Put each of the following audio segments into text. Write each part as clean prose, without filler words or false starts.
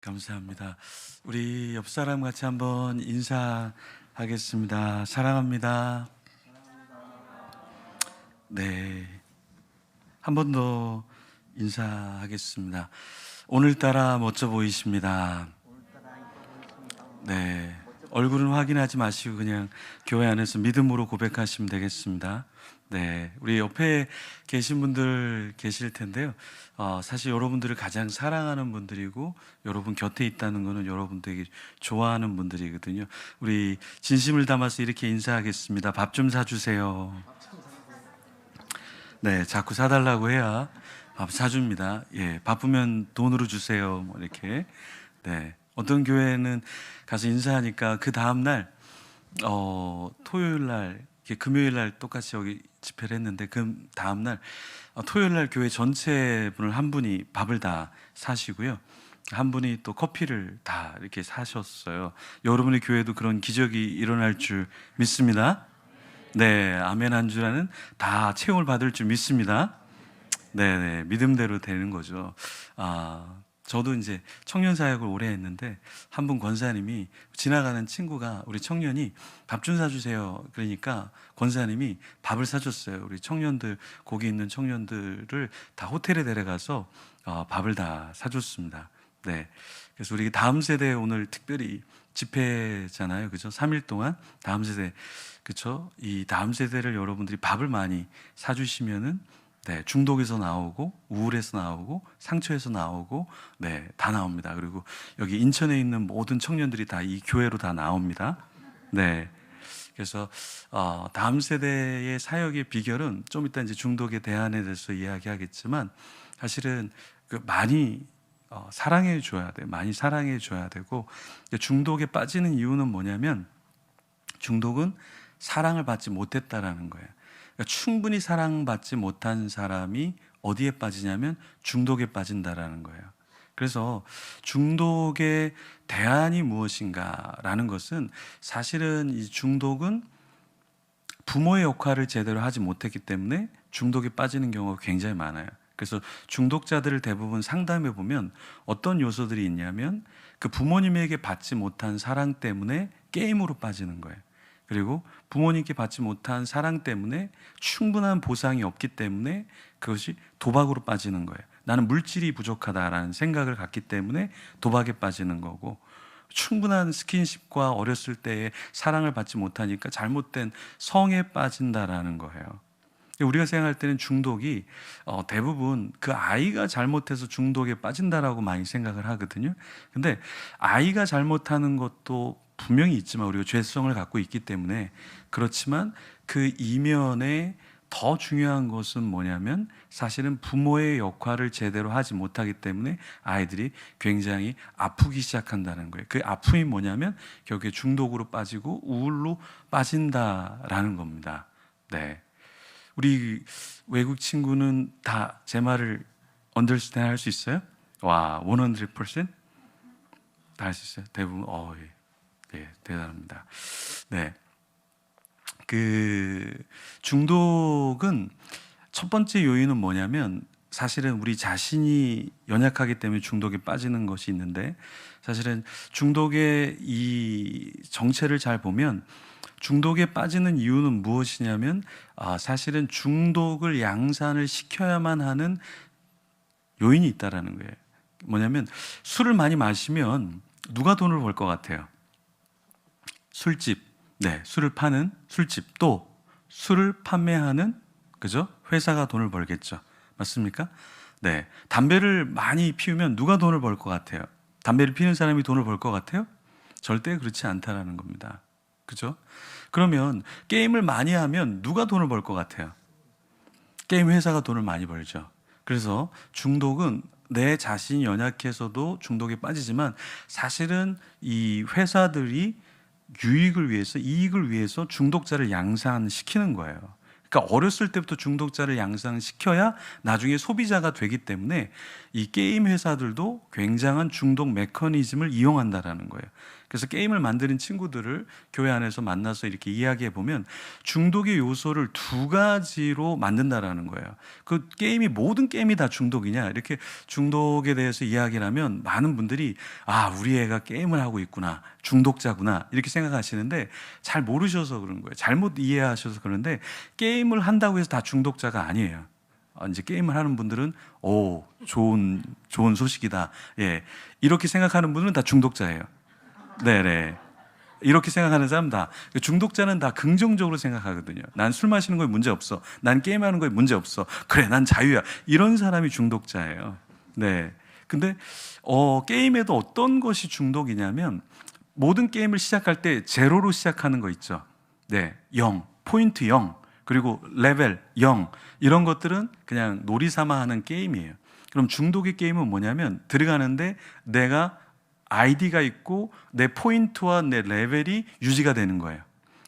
감사합니다. 우리 옆 사람 같이 한번 인사하겠습니다. 사랑합니다. 네. 한 번 더 인사하겠습니다. 오늘따라 멋져 보이십니다. 네. 얼굴은 확인하지 마시고 그냥 교회 안에서 믿음으로 고백하시면 되겠습니다. 네. 우리 옆에 계신 분들 계실 텐데요. 사실 여러분들을 가장 사랑하는 분들이고 여러분 곁에 있다는 것은 여러분들이 좋아하는 분들이거든요. 우리 진심을 담아서 이렇게 인사하겠습니다. 밥 좀 사주세요. 네. 자꾸 사달라고 해야 밥 사줍니다. 예. 바쁘면 돈으로 주세요. 뭐 이렇게. 네. 어떤 교회는 가서 인사하니까 그 다음날 토요일 날 금요일 날 똑같이 여기 집회를 했는데 그 다음날 토요일 날 교회 전체 분을 한 분이 밥을 다 사시고요. 한 분이 또 커피를 다 이렇게 사셨어요. 여러분의 교회도 그런 기적이 일어날 줄 믿습니다. 네, 아멘 한 주라는 다 채용을 받을 줄 믿습니다. 네, 믿음대로 되는 거죠. 저도 이제 청년 사역을 오래 했는데 한 분 권사님이 지나가는 친구가 우리 청년이 밥 좀 사주세요. 그러니까 권사님이 밥을 사줬어요. 우리 청년들, 거기 있는 청년들을 다 호텔에 데려가서 밥을 다 사줬습니다. 네. 그래서 우리 다음 세대 오늘 특별히 집회잖아요. 그죠? 3일 동안 다음 세대, 그쵸? 이 다음 세대를 여러분들이 밥을 많이 사주시면은 네, 중독에서 나오고 우울에서 나오고 상처에서 나오고 네, 다 나옵니다. 그리고 여기 인천에 있는 모든 청년들이 다 이 교회로 다 나옵니다. 네. 그래서 다음 세대의 사역의 비결은 좀 이따 이제 중독의 대안에 대해서 이야기하겠지만 사실은 많이 사랑해 줘야 돼. 많이 사랑해 줘야 되고 중독에 빠지는 이유는 뭐냐면 중독은 사랑을 받지 못했다라는 거예요. 그러니까 충분히 사랑받지 못한 사람이 어디에 빠지냐면 중독에 빠진다라는 거예요. 그래서 중독의 대안이 무엇인가라는 것은 사실은 이 중독은 부모의 역할을 제대로 하지 못했기 때문에 중독에 빠지는 경우가 굉장히 많아요. 그래서 중독자들을 대부분 상담해 보면 어떤 요소들이 있냐면 그 부모님에게 받지 못한 사랑 때문에 게임으로 빠지는 거예요. 그리고 부모님께 받지 못한 사랑 때문에 충분한 보상이 없기 때문에 그것이 도박으로 빠지는 거예요. 나는 물질이 부족하다라는 생각을 갖기 때문에 도박에 빠지는 거고, 충분한 스킨십과 어렸을 때의 사랑을 받지 못하니까 잘못된 성에 빠진다라는 거예요. 우리가 생각할 때는 중독이 대부분 그 아이가 잘못해서 중독에 빠진다라고 많이 생각을 하거든요. 근데 아이가 잘못하는 것도 분명히 있지만 우리가 죄성을 갖고 있기 때문에 그렇지만 그 이면에 더 중요한 것은 뭐냐면 사실은 부모의 역할을 제대로 하지 못하기 때문에 아이들이 굉장히 아프기 시작한다는 거예요. 그 아픔이 뭐냐면 결국에 중독으로 빠지고 우울로 빠진다라는 겁니다. 네. 우리 외국 친구는 다 제 말을 언더스탠드 할 수 있어요? 와, 100%? 다 할 수 있어요? 대부분 예, 대단합니다. 네. 그 중독은 첫 번째 요인은 뭐냐면 사실은 우리 자신이 연약하기 때문에 중독에 빠지는 것이 있는데 사실은 중독의 이 정체를 잘 보면 중독에 빠지는 이유는 무엇이냐면 사실은 중독을 양산을 시켜야만 하는 요인이 있다라는 거예요. 뭐냐면 술을 많이 마시면 누가 돈을 벌 것 같아요? 술집, 네, 술을 파는 술집, 또 술을 판매하는 그죠? 회사가 돈을 벌겠죠. 맞습니까? 네, 담배를 많이 피우면 누가 돈을 벌 것 같아요? 담배를 피우는 사람이 돈을 벌 것 같아요? 절대 그렇지 않다라는 겁니다. 그죠? 그러면 게임을 많이 하면 누가 돈을 벌 것 같아요? 게임 회사가 돈을 많이 벌죠. 그래서 중독은 내 자신이 연약해서도 중독에 빠지지만 사실은 이 회사들이 유익을 위해서, 이익을 위해서 중독자를 양산시키는 거예요. 그러니까 어렸을 때부터 중독자를 양산시켜야 나중에 소비자가 되기 때문에 이 게임 회사들도 굉장한 중독 메커니즘을 이용한다라는 거예요. 그래서 게임을 만드는 친구들을 교회 안에서 만나서 이렇게 이야기해 보면 중독의 요소를 두 가지로 만든다라는 거예요. 그 게임이 모든 게임이 다 중독이냐 이렇게 중독에 대해서 이야기를 하면 많은 분들이 우리 애가 게임을 하고 있구나, 중독자구나 이렇게 생각하시는데 잘 모르셔서 그런 거예요. 잘못 이해하셔서 그런데 게임을 한다고 해서 다 중독자가 아니에요. 이제 게임을 하는 분들은 좋은 소식이다. 예, 이렇게 생각하는 분들은 다 중독자예요. 네네. 이렇게 생각하는 사람 다 중독자는 다 긍정적으로 생각하거든요. 난 술 마시는 거에 문제 없어. 난 게임하는 거에 문제 없어. 그래, 난 자유야. 이런 사람이 중독자예요. 네. 근데 게임에도 어떤 것이 중독이냐면 모든 게임을 시작할 때 제로로 시작하는 거 있죠. 네, 0, 포인트 0, 그리고 레벨 0 이런 것들은 그냥 놀이 삼아 하는 게임이에요. 그럼 중독의 게임은 뭐냐면 들어가는데 내가 아이디가 있고 내 포인트와 내 레벨이 유지가 되는 거예요.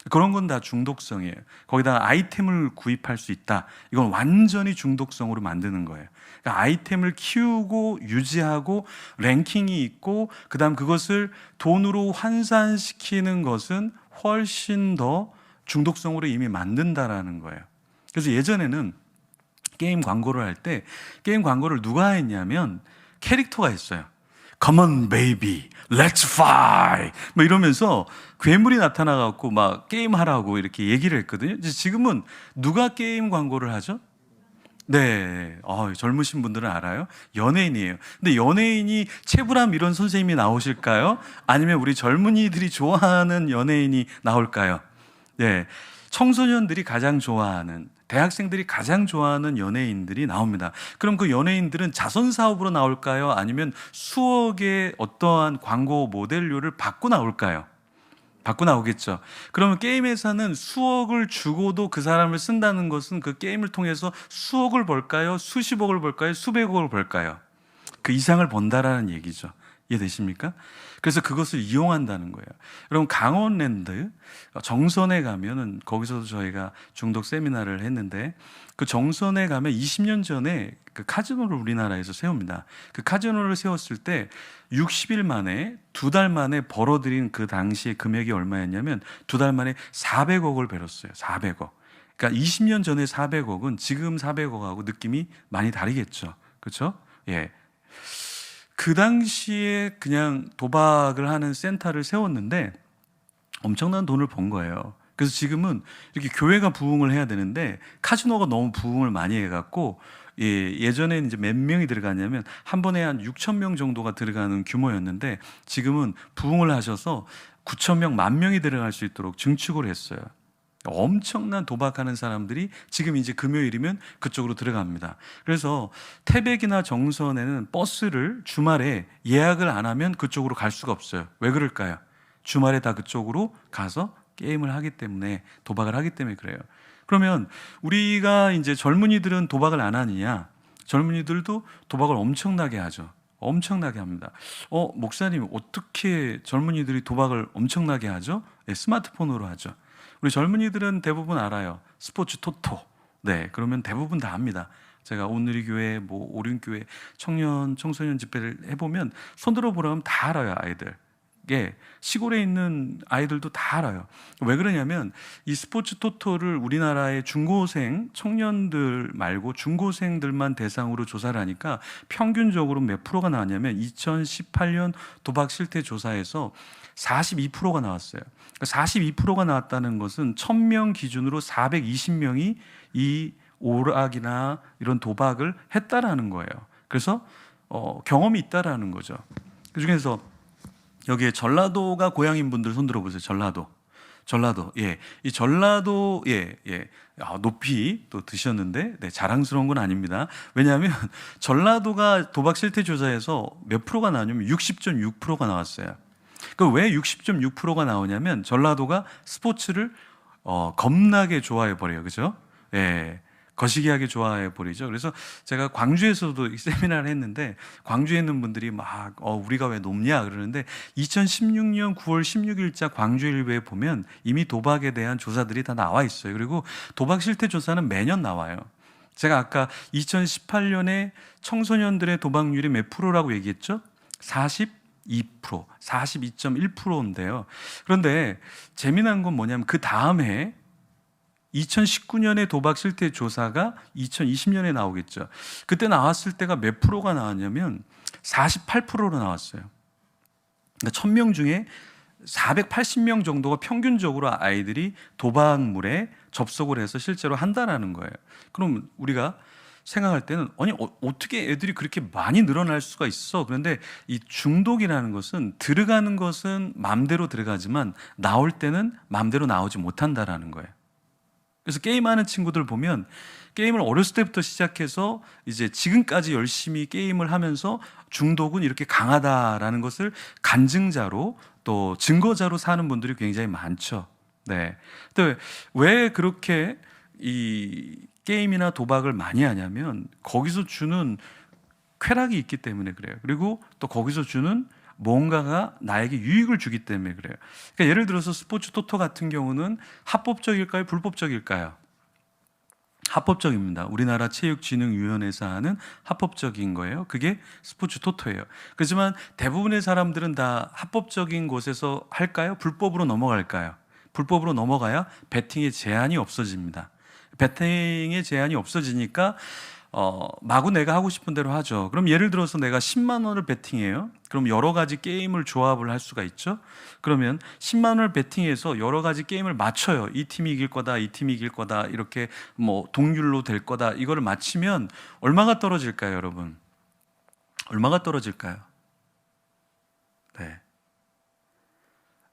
그런 건 다 중독성이에요. 거기다가 아이템을 구입할 수 있다. 이건 완전히 중독성으로 만드는 거예요. 그러니까 아이템을 키우고 유지하고 랭킹이 있고 그다음 그것을 돈으로 환산시키는 것은 훨씬 더 중독성으로 이미 만든다라는 거예요. 그래서 예전에는 게임 광고를 할 때 게임 광고를 누가 했냐면 캐릭터가 했어요. Come on baby, let's fly 뭐 이러면서 괴물이 나타나갖고 막 게임하라고 이렇게 얘기를 했거든요. 지금은 누가 게임 광고를 하죠? 네, 젊으신 분들은 알아요. 연예인이에요. 근데 연예인이 최불암 이런 선생님이 나오실까요? 아니면 우리 젊은이들이 좋아하는 연예인이 나올까요? 네, 청소년들이 가장 좋아하는, 대학생들이 가장 좋아하는 연예인들이 나옵니다. 그럼 그 연예인들은 자선 사업으로 나올까요? 아니면 수억의 어떠한 광고 모델료를 받고 나올까요? 받고 나오겠죠. 그러면 게임 회사는 수억을 주고도 그 사람을 쓴다는 것은 그 게임을 통해서 수억을 벌까요? 수십억을 벌까요? 수백억을 벌까요? 그 이상을 번다라는 얘기죠. 이해되십니까? 그래서 그것을 이용한다는 거예요. 여러분, 강원랜드 정선에 가면은 거기서도 저희가 중독 세미나를 했는데 그 정선에 가면 20년 전에 그 카지노를 우리나라에서 세웁니다. 그 카지노를 세웠을 때 60일 만에 2달 만에 벌어들인 그 당시의 금액이 얼마였냐면 2달 만에 400억을 벌었어요. 400억. 그러니까 20년 전에 400억은 지금 400억하고 느낌이 많이 다르겠죠. 그렇죠? 예. 그 당시에 그냥 도박을 하는 센터를 세웠는데 엄청난 돈을 번 거예요. 그래서 지금은 이렇게 교회가 부흥을 해야 되는데 카지노가 너무 부흥을 많이 해갖고 예전에는 이제 몇 명이 들어가냐면 한 번에 한 6천 명 정도가 들어가는 규모였는데 지금은 부흥을 하셔서 9천 명, 10,000명이 들어갈 수 있도록 증축을 했어요. 엄청난 도박하는 사람들이 지금 이제 금요일이면 그쪽으로 들어갑니다. 그래서 태백이나 정선에는 버스를 주말에 예약을 안 하면 그쪽으로 갈 수가 없어요. 왜 그럴까요? 주말에 다 그쪽으로 가서 게임을 하기 때문에, 도박을 하기 때문에 그래요. 그러면 우리가 이제 젊은이들은 도박을 안 하느냐? 젊은이들도 도박을 엄청나게 하죠. 엄청나게 합니다. 목사님, 어떻게 젊은이들이 도박을 엄청나게 하죠? 네, 스마트폰으로 하죠. 우리 젊은이들은 대부분 알아요. 스포츠 토토. 네, 그러면 대부분 다 압니다. 제가 온누리 교회, 오륜교회 청소년 집회를 해보면 손 들어보라면 다 알아요, 아이들. 예, 시골에 있는 아이들도 다 알아요. 왜 그러냐면 이 스포츠 토토를 우리나라의 중고생 청년들 말고 중고생들만 대상으로 조사를 하니까 평균적으로 몇 프로가 나왔냐면 2018년 도박 실태 조사에서 42%가 나왔어요. 42%가 나왔다는 것은 1000명 기준으로 420명이 이 오락이나 이런 도박을 했다라는 거예요. 그래서 경험이 있다라는 거죠. 그중에서 여기에 전라도가 고향인 분들 손 들어보세요. 전라도, 예, 이 전라도, 예, 높이 또 드셨는데, 네, 자랑스러운 건 아닙니다. 왜냐하면 전라도가 도박 실태 조사에서 몇 프로가 나왔냐면 60.6%가 나왔어요. 그 왜 60.6%가 나오냐면 전라도가 스포츠를 겁나게 좋아해 버려요, 그죠? 예. 거시기하게 좋아해 버리죠. 그래서 제가 광주에서도 세미나를 했는데 광주에 있는 분들이 막 우리가 왜 높냐 그러는데 2016년 9월 16일자 광주일보에 보면 이미 도박에 대한 조사들이 다 나와 있어요. 그리고 도박 실태 조사는 매년 나와요. 제가 아까 2018년에 청소년들의 도박률이 몇 프로라고 얘기했죠? 42%, 42.1%인데요. 그런데 재미난 건 뭐냐면 그 다음 해 2019년에 도박 실태 조사가 2020년에 나오겠죠. 그때 나왔을 때가 몇 프로가 나왔냐면 48%로 나왔어요. 그러니까 1000명 중에 480명 정도가 평균적으로 아이들이 도박물에 접속을 해서 실제로 한다는 거예요. 그럼 우리가 생각할 때는 아니 어떻게 애들이 그렇게 많이 늘어날 수가 있어? 그런데 이 중독이라는 것은 들어가는 것은 마음대로 들어가지만 나올 때는 마음대로 나오지 못한다라는 거예요. 그래서 게임하는 친구들 보면 게임을 어렸을 때부터 시작해서 이제 지금까지 열심히 게임을 하면서 중독은 이렇게 강하다라는 것을 간증자로 또 증거자로 사는 분들이 굉장히 많죠. 네. 근데 왜 그렇게 이 게임이나 도박을 많이 하냐면 거기서 주는 쾌락이 있기 때문에 그래요. 그리고 또 거기서 주는 뭔가가 나에게 유익을 주기 때문에 그래요. 그러니까 예를 들어서 스포츠 토토 같은 경우는 합법적일까요? 불법적일까요? 합법적입니다. 우리나라 체육진흥위원회에서 하는 합법적인 거예요. 그게 스포츠 토토예요. 그렇지만 대부분의 사람들은 다 합법적인 곳에서 할까요? 불법으로 넘어갈까요? 불법으로 넘어가야 베팅의 제한이 없어집니다. 베팅의 제한이 없어지니까 마구 내가 하고 싶은 대로 하죠. 그럼 예를 들어서 내가 10만 원을 베팅해요. 그럼 여러 가지 게임을 조합을 할 수가 있죠. 그러면 10만 원을 베팅해서 여러 가지 게임을 맞춰요. 이 팀이 이길 거다, 이 팀이 이길 거다, 이렇게 뭐 동률로 될 거다. 이거를 맞히면 얼마가 떨어질까요, 여러분? 얼마가 떨어질까요? 네,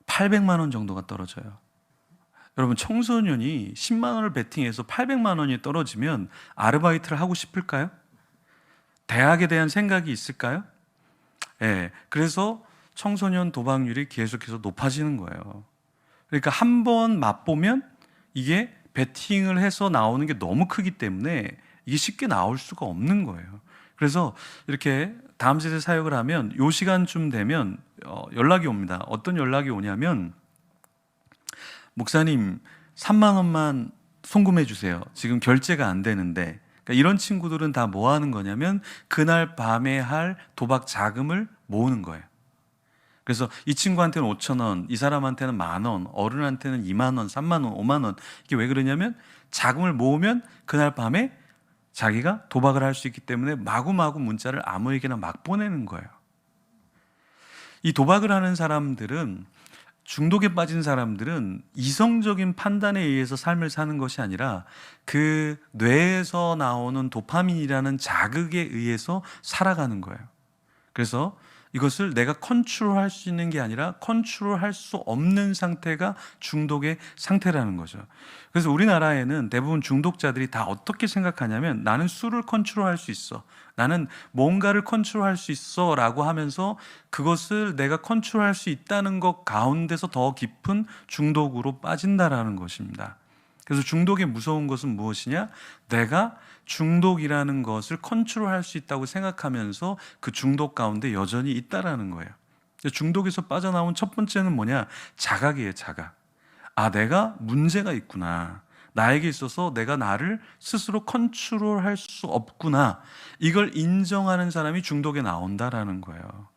800만 원 정도가 떨어져요. 여러분, 청소년이 10만 원을 베팅해서 800만 원이 떨어지면 아르바이트를 하고 싶을까요? 대학에 대한 생각이 있을까요? 예, 그래서 청소년 도박률이 계속해서 높아지는 거예요. 그러니까 한 번 맛보면 이게 베팅을 해서 나오는 게 너무 크기 때문에 이게 쉽게 나올 수가 없는 거예요. 그래서 이렇게 다음 세대 사역을 하면 요 시간쯤 되면 연락이 옵니다. 어떤 연락이 오냐면 목사님 3만 원만 송금해 주세요. 지금 결제가 안 되는데. 그러니까 이런 친구들은 다 뭐 하는 거냐면 그날 밤에 할 도박 자금을 모으는 거예요. 그래서 이 친구한테는 5천 원, 이 사람한테는 10,000원, 어른한테는 2만 원, 3만 원, 5만 원. 이게 왜 그러냐면 자금을 모으면 그날 밤에 자기가 도박을 할 수 있기 때문에 마구마구 문자를 아무에게나 막 보내는 거예요. 이 도박을 하는 사람들은, 중독에 빠진 사람들은 이성적인 판단에 의해서 삶을 사는 것이 아니라 그 뇌에서 나오는 도파민이라는 자극에 의해서 살아가는 거예요. 그래서 이것을 내가 컨트롤할 수 있는 게 아니라 컨트롤할 수 없는 상태가 중독의 상태라는 거죠. 그래서 우리나라에는 대부분 중독자들이 다 어떻게 생각하냐면 나는 술을 컨트롤할 수 있어, 나는 뭔가를 컨트롤할 수 있어 라고 하면서 그것을 내가 컨트롤할 수 있다는 것 가운데서 더 깊은 중독으로 빠진다라는 것입니다. 그래서 중독의 무서운 것은 무엇이냐? 내가 중독이라는 것을 컨트롤할 수 있다고 생각하면서 그 중독 가운데 여전히 있다라는 거예요. 중독에서 빠져나온 첫 번째는 뭐냐? 자각이에요, 자각. 아, 내가 문제가 있구나. 나에게 있어서 내가 나를 스스로 컨트롤할 수 없구나. 이걸 인정하는 사람이 중독에 나온다라는 거예요.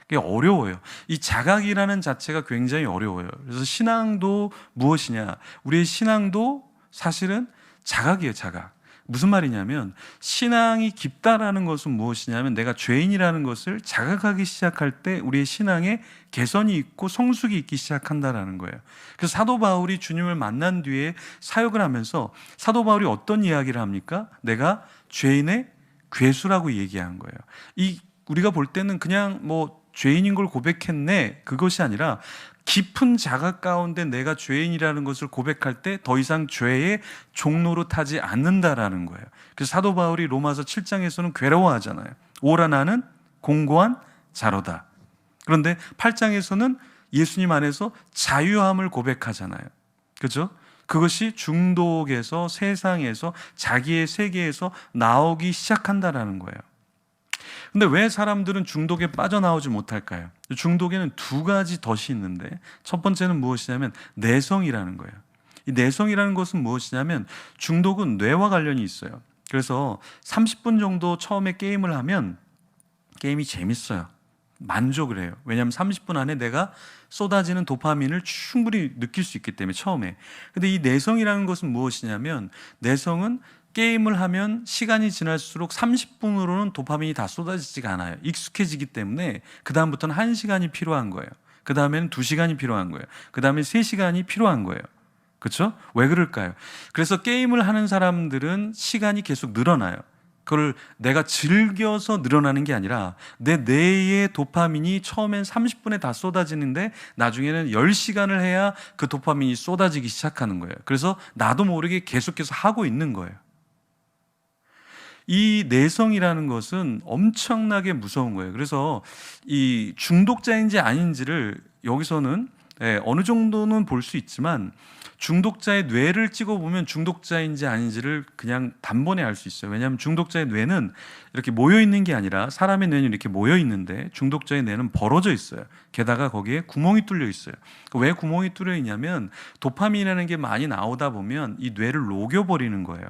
이게 어려워요. 이 자각이라는 자체가 굉장히 어려워요. 그래서 신앙도 무엇이냐? 우리의 신앙도 사실은 자각이에요, 자각. 무슨 말이냐면 신앙이 깊다라는 것은 무엇이냐면 내가 죄인이라는 것을 자각하기 시작할 때 우리의 신앙에 개선이 있고 성숙이 있기 시작한다라는 거예요. 그래서 사도 바울이 주님을 만난 뒤에 사역을 하면서 사도 바울이 어떤 이야기를 합니까? 내가 죄인의 괴수라고 얘기한 거예요. 이 우리가 볼 때는 그냥 뭐 죄인인 걸 고백했네, 그것이 아니라 깊은 자각 가운데 내가 죄인이라는 것을 고백할 때 더 이상 죄의 종로로 타지 않는다라는 거예요. 그래서 사도 바울이 로마서 7장에서는 괴로워하잖아요. 오라 나는 공고한 자로다. 그런데 8장에서는 예수님 안에서 자유함을 고백하잖아요. 그렇죠? 그것이 중독에서, 세상에서, 자기의 세계에서 나오기 시작한다라는 거예요. 근데 왜 사람들은 중독에 빠져나오지 못할까요? 중독에는 두 가지 덫이 있는데 첫 번째는 무엇이냐면 내성이라는 거예요. 이 내성이라는 것은 무엇이냐면 중독은 뇌와 관련이 있어요. 그래서 30분 정도 처음에 게임을 하면 게임이 재밌어요. 만족을 해요. 왜냐하면 30분 안에 내가 쏟아지는 도파민을 충분히 느낄 수 있기 때문에 처음에. 근데 이 내성이라는 것은 무엇이냐면 내성은 게임을 하면 시간이 지날수록 30분으로는 도파민이 다 쏟아지지가 않아요. 익숙해지기 때문에 그 다음부터는 1시간이 필요한 거예요. 그 다음에는 2시간이 필요한 거예요. 그 다음에 3시간이 필요한 거예요. 그렇죠? 왜 그럴까요? 그래서 게임을 하는 사람들은 시간이 계속 늘어나요. 그걸 내가 즐겨서 늘어나는 게 아니라 내 뇌의 도파민이 처음엔 30분에 다 쏟아지는데 나중에는 10시간을 해야 그 도파민이 쏟아지기 시작하는 거예요. 그래서 나도 모르게 계속해서 하고 있는 거예요. 이 내성이라는 것은 엄청나게 무서운 거예요. 그래서 이 중독자인지 아닌지를 여기서는 어느 정도는 볼 수 있지만 중독자의 뇌를 찍어보면 중독자인지 아닌지를 그냥 단번에 알 수 있어요. 왜냐하면 중독자의 뇌는 이렇게 모여있는 게 아니라 사람의 뇌는 이렇게 모여있는데 중독자의 뇌는 벌어져 있어요. 게다가 거기에 구멍이 뚫려 있어요. 왜 구멍이 뚫려 있냐면 도파민이라는 게 많이 나오다 보면 이 뇌를 녹여버리는 거예요.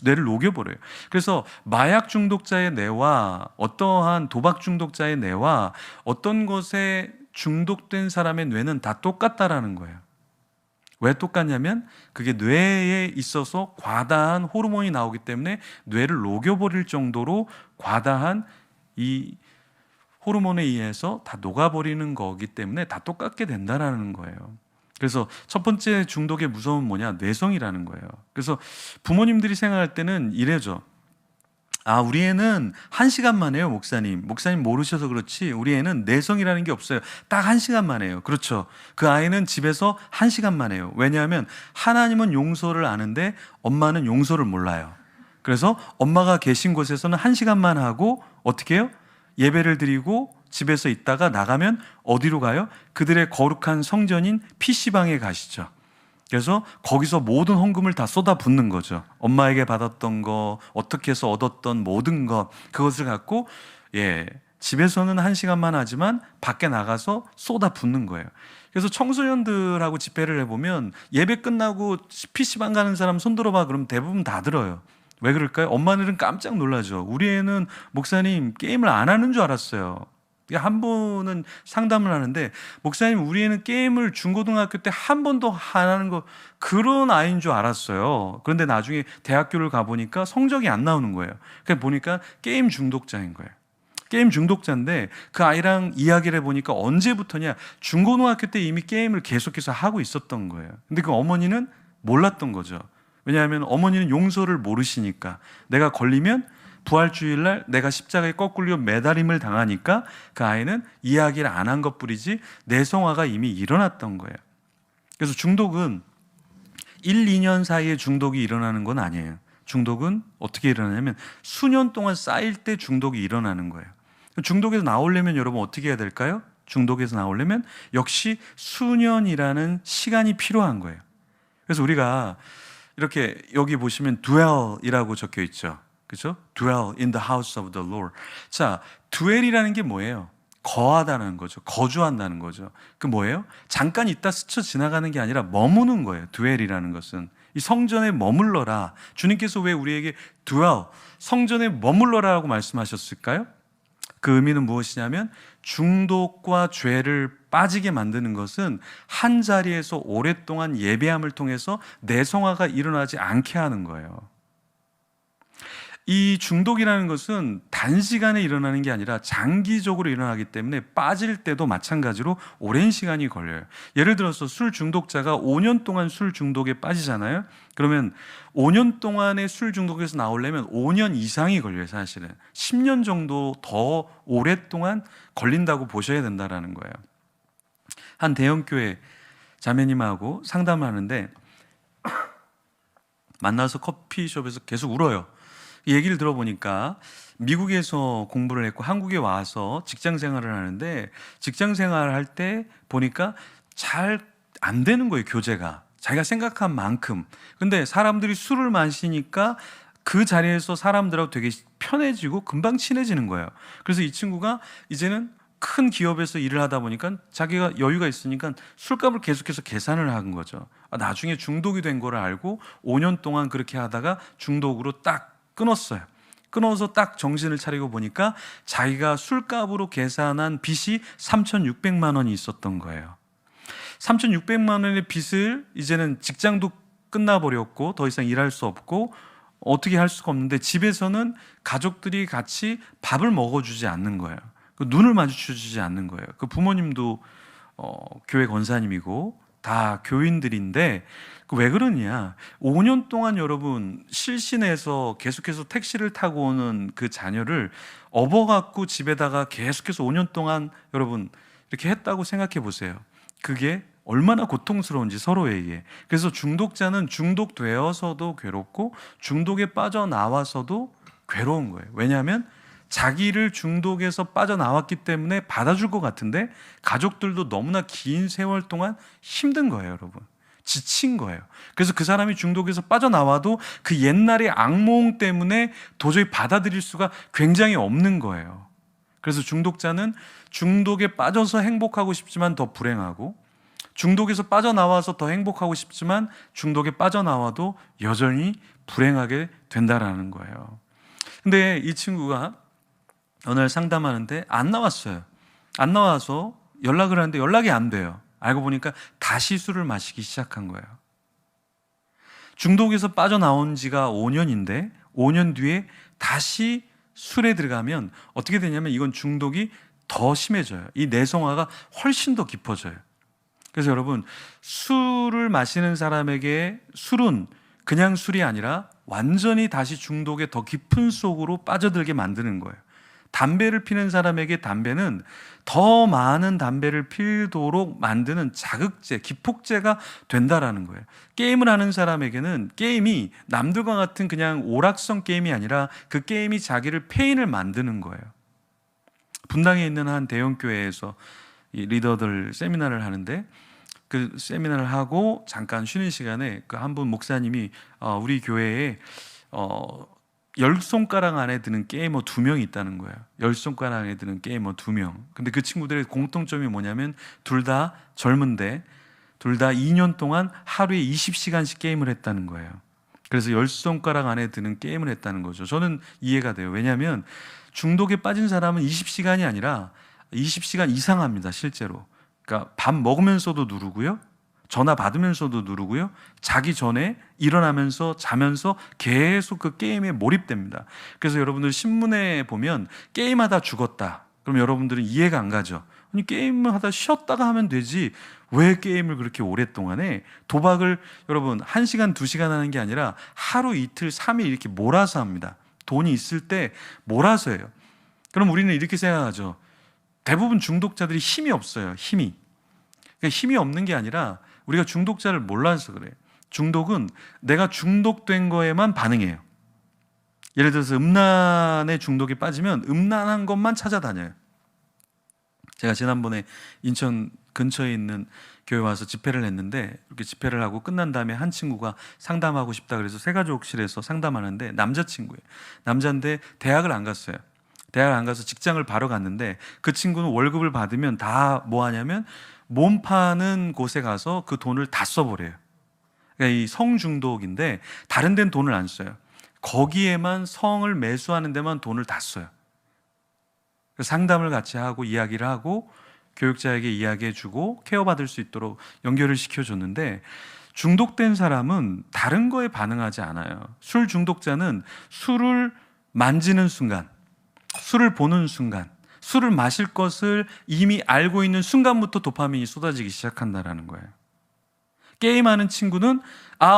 뇌를 녹여버려요. 그래서 마약 중독자의 뇌와 어떠한 도박 중독자의 뇌와 어떤 것에 중독된 사람의 뇌는 다 똑같다라는 거예요. 왜 똑같냐면 그게 뇌에 있어서 과다한 호르몬이 나오기 때문에 뇌를 녹여버릴 정도로 과다한 이 호르몬에 의해서 다 녹아버리는 거기 때문에 다 똑같게 된다라는 거예요. 그래서 첫 번째 중독의 무서움은 뭐냐? 뇌성이라는 거예요. 그래서 부모님들이 생각할 때는 이래죠. 우리 애는 1시간만 해요, 목사님. 목사님 모르셔서 그렇지 우리 애는 내성이라는 게 없어요. 딱 1시간만 해요. 그렇죠. 그 아이는 집에서 1시간만 해요. 왜냐하면 하나님은 용서를 아는데 엄마는 용서를 몰라요. 그래서 엄마가 계신 곳에서는 1시간만 하고 어떻게 해요? 예배를 드리고 집에서 있다가 나가면 어디로 가요? 그들의 거룩한 성전인 PC방에 가시죠. 그래서 거기서 모든 헌금을 다 쏟아붓는 거죠. 엄마에게 받았던 거, 어떻게 해서 얻었던 모든 것, 그것을 갖고 집에서는 1시간만 하지만 밖에 나가서 쏟아붓는 거예요. 그래서 청소년들하고 집회를 해보면 예배 끝나고 PC방 가는 사람 손 들어봐 그러면 대부분 다 들어요. 왜 그럴까요? 엄마들은 깜짝 놀라죠. 우리 애는 목사님 게임을 안 하는 줄 알았어요. 한 분은 상담을 하는데 목사님 우리 애는 게임을 중고등학교 때 한 번도 안 하는 거 그런 아이인 줄 알았어요. 그런데 나중에 대학교를 가보니까 성적이 안 나오는 거예요. 그래서 보니까 게임 중독자인 거예요. 게임 중독자인데 그 아이랑 이야기를 해보니까 언제부터냐 중고등학교 때 이미 게임을 계속해서 하고 있었던 거예요. 근데 그 어머니는 몰랐던 거죠. 왜냐하면 어머니는 용서를 모르시니까 내가 걸리면 부활주일날 내가 십자가에 거꾸로 매달림을 당하니까 그 아이는 이야기를 안 한 것뿐이지 내성화가 이미 일어났던 거예요. 그래서 중독은 1, 2년 사이에 중독이 일어나는 건 아니에요. 중독은 어떻게 일어나냐면 수년 동안 쌓일 때 중독이 일어나는 거예요. 중독에서 나오려면 여러분 어떻게 해야 될까요? 중독에서 나오려면 역시 수년이라는 시간이 필요한 거예요. 그래서 우리가 이렇게 여기 보시면 dwell이라고 적혀 있죠. 그렇죠? Dwell in the house of the Lord. 자, dwell이라는 게 뭐예요? 거하다는 거죠. 거주한다는 거죠. 그 뭐예요? 잠깐 있다 스쳐 지나가는 게 아니라 머무는 거예요. dwell이라는 것은. 이 성전에 머물러라. 주님께서 왜 우리에게 dwell, 성전에 머물러라라고 말씀하셨을까요? 그 의미는 무엇이냐면 중독과 죄를 빠지게 만드는 것은 한 자리에서 오랫동안 예배함을 통해서 내성화가 일어나지 않게 하는 거예요. 이 중독이라는 것은 단시간에 일어나는 게 아니라 장기적으로 일어나기 때문에 빠질 때도 마찬가지로 오랜 시간이 걸려요. 예를 들어서 술 중독자가 5년 동안 술 중독에 빠지잖아요. 그러면 5년 동안의 술 중독에서 나오려면 5년 이상이 걸려요. 사실은 10년 정도 더 오랫동안 걸린다고 보셔야 된다는 거예요. 한 대형교회 자매님하고 상담을 하는데 만나서 커피숍에서 계속 울어요. 얘기를 들어보니까 미국에서 공부를 했고 한국에 와서 직장 생활을 하는데 직장 생활을 할 때 보니까 잘 안 되는 거예요. 교제가 자기가 생각한 만큼. 근데 사람들이 술을 마시니까 그 자리에서 사람들하고 되게 편해지고 금방 친해지는 거예요. 그래서 이 친구가 이제는 큰 기업에서 일을 하다 보니까 자기가 여유가 있으니까 술값을 계속해서 계산을 한 거죠. 나중에 중독이 된 거를 알고 5년 동안 그렇게 하다가 중독으로 딱 끊었어요. 끊어서 딱 정신을 차리고 보니까 자기가 술값으로 계산한 빚이 3,600만 원이 있었던 거예요. 3,600만 원의 빚을 이제는 직장도 끝나버렸고 더 이상 일할 수 없고 어떻게 할 수가 없는데 집에서는 가족들이 같이 밥을 먹어주지 않는 거예요. 그 눈을 마주쳐주지 않는 거예요. 그 부모님도 교회 권사님이고 다 교인들인데 왜 그러냐? 5년 동안 여러분 실신해서 계속해서 택시를 타고 오는 그 자녀를 업어갖고 집에다가 계속해서 5년 동안 여러분 이렇게 했다고 생각해 보세요. 그게 얼마나 고통스러운지 서로에게. 그래서 중독자는 중독되어서도 괴롭고 중독에 빠져나와서도 괴로운 거예요. 왜냐하면 자기를 중독에서 빠져나왔기 때문에 받아줄 것 같은데 가족들도 너무나 긴 세월 동안 힘든 거예요, 여러분. 지친 거예요. 그래서 그 사람이 중독에서 빠져나와도 그 옛날의 악몽 때문에 도저히 받아들일 수가 굉장히 없는 거예요. 그래서 중독자는 중독에 빠져서 행복하고 싶지만 더 불행하고 중독에서 빠져나와서 더 행복하고 싶지만 중독에 빠져나와도 여전히 불행하게 된다라는 거예요. 근데 이 친구가 어느 날 상담하는데 안 나왔어요. 안 나와서 연락을 하는데 연락이 안 돼요. 알고 보니까 다시 술을 마시기 시작한 거예요. 중독에서 빠져나온 지가 5년인데 5년 뒤에 다시 술에 들어가면 어떻게 되냐면 이건 중독이 더 심해져요. 이 내성화가 훨씬 더 깊어져요. 그래서 여러분, 술을 마시는 사람에게 술은 그냥 술이 아니라 완전히 다시 중독의 더 깊은 속으로 빠져들게 만드는 거예요. 담배를 피는 사람에게 담배는 더 많은 담배를 피도록 만드는 자극제, 기폭제가 된다라는 거예요. 게임을 하는 사람에게는 게임이 남들과 같은 그냥 오락성 게임이 아니라 그 게임이 자기를 페인을 만드는 거예요. 분당에 있는 한 대형교회에서 이 리더들 세미나를 하는데 그 세미나를 하고 잠깐 쉬는 시간에 그 한 분 목사님이 우리 교회에 10손가락 안에 드는 게이머 2명이 있다는 거예요. 10손가락 안에 드는 게이머 2명. 근데 그 친구들의 공통점이 뭐냐면 둘 다 젊은데 둘 다 2년 동안 하루에 20시간씩 게임을 했다는 거예요. 그래서 10손가락 안에 드는 게임을 했다는 거죠. 저는 이해가 돼요. 왜냐하면 중독에 빠진 사람은 20시간이 아니라 20시간 이상 합니다, 실제로. 그러니까 밥 먹으면서도 누르고요, 전화 받으면서도 누르고요, 자기 전에 일어나면서 자면서 계속 그 게임에 몰입됩니다. 그래서 여러분들 신문에 보면 게임하다 죽었다. 그럼 여러분들은 이해가 안 가죠. 아니 게임을 하다 쉬었다가 하면 되지 왜 게임을 그렇게 오랫동안 해? 도박을 여러분 1시간 2시간 하는 게 아니라 하루 이틀 3일 이렇게 몰아서 합니다. 돈이 있을 때 몰아서 해요. 그럼 우리는 이렇게 생각하죠. 대부분 중독자들이 힘이 없어요. 힘이. 그러니까 힘이 없는 게 아니라 우리가 중독자를 몰라서 그래요. 중독은 내가 중독된 거에만 반응해요. 예를 들어서 음란의 중독에 빠지면 음란한 것만 찾아다녀요. 제가 지난번에 인천 근처에 있는 교회 와서 집회를 했는데 이렇게 집회를 하고 끝난 다음에 한 친구가 상담하고 싶다 그래서 새가족실에서 상담하는데 남자친구예요. 남자인데 대학을 안 갔어요. 대학을 안 가서 직장을 바로 갔는데 그 친구는 월급을 받으면 다 뭐 하냐면 몸 파는 곳에 가서 그 돈을 다 써버려요. 그러니까 이 성중독인데 다른 데는 돈을 안 써요. 거기에만 성을 매수하는 데만 돈을 다 써요. 상담을 같이 하고 이야기를 하고 교육자에게 이야기해주고 케어받을 수 있도록 연결을 시켜줬는데 중독된 사람은 다른 거에 반응하지 않아요. 술 중독자는 술을 만지는 순간, 술을 보는 순간, 술을 마실 것을 이미 알고 있는 순간부터 도파민이 쏟아지기 시작한다는 거예요. 게임하는 친구는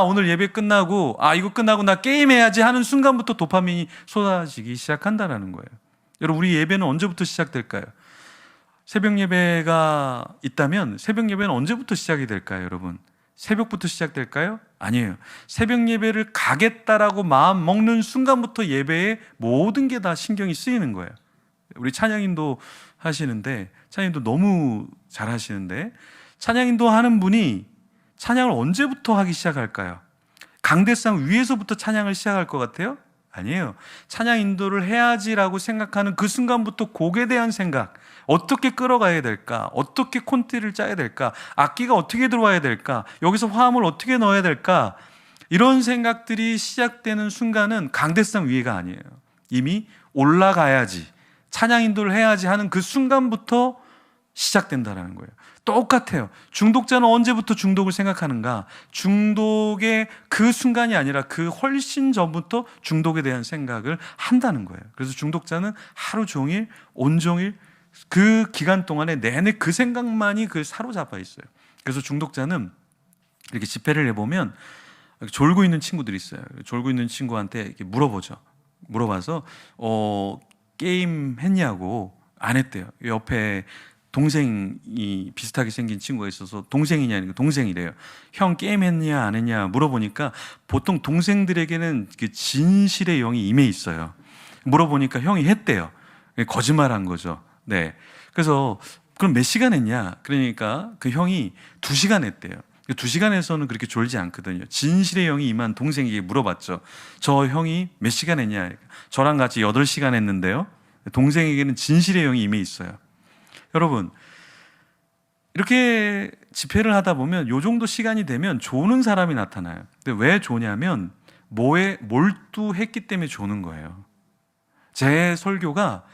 오늘 예배 끝나고 이거 끝나고 나 게임해야지 하는 순간부터 도파민이 쏟아지기 시작한다는 거예요. 여러분 우리 예배는 언제부터 시작될까요? 새벽 예배가 있다면 새벽 예배는 언제부터 시작이 될까요, 여러분? 새벽부터 시작될까요? 아니에요. 새벽 예배를 가겠다라고 마음 먹는 순간부터 예배에 모든 게 다 신경이 쓰이는 거예요. 우리 찬양인도 하시는데 찬양인도 너무 잘 하시는데 찬양인도 하는 분이 찬양을 언제부터 하기 시작할까요? 강대상 위에서부터 찬양을 시작할 것 같아요? 아니에요. 찬양 인도를 해야지라고 생각하는 그 순간부터 곡에 대한 생각, 어떻게 끌어가야 될까? 어떻게 콘티를 짜야 될까? 악기가 어떻게 들어와야 될까? 여기서 화음을 어떻게 넣어야 될까? 이런 생각들이 시작되는 순간은 강대상 위에가 아니에요. 이미 올라가야지, 찬양 인도를 해야지 하는 그 순간부터 시작된다라는 거예요. 똑같아요. 중독자는 언제부터 중독을 생각하는가? 중독의 그 순간이 아니라 그 훨씬 전부터 중독에 대한 생각을 한다는 거예요. 그래서 중독자는 하루 종일, 온종일 그 기간 동안에 내내 그 생각만이 그 사로잡아 있어요. 그래서 중독자는 이렇게 집회를 해보면 졸고 있는 친구들이 있어요. 졸고 있는 친구한테 이렇게 물어보죠. 물어봐서 게임 했냐고. 안 했대요. 옆에 동생이 비슷하게 생긴 친구가 있어서 동생이냐, 동생이래요. 형 게임 했냐 안 했냐 물어보니까 보통 동생들에게는 그 진실의 영이 임해 있어요. 물어보니까 형이 했대요. 거짓말한 거죠. 네. 그래서 그럼 몇 시간 했냐? 그러니까 그 형이 2시간 했대요. 2시간에서는 그렇게 졸지 않거든요. 진실의 영이 임한 동생에게 물어봤죠. 저 형이 몇 시간 했냐? 저랑 같이 8시간 했는데요. 동생에게는 진실의 영이 임해 있어요. 여러분, 이렇게 집회를 하다 보면 요 정도 시간이 되면 조는 사람이 나타나요. 근데 왜 조냐면 뭐에 몰두했기 때문에 조는 거예요. 제 설교가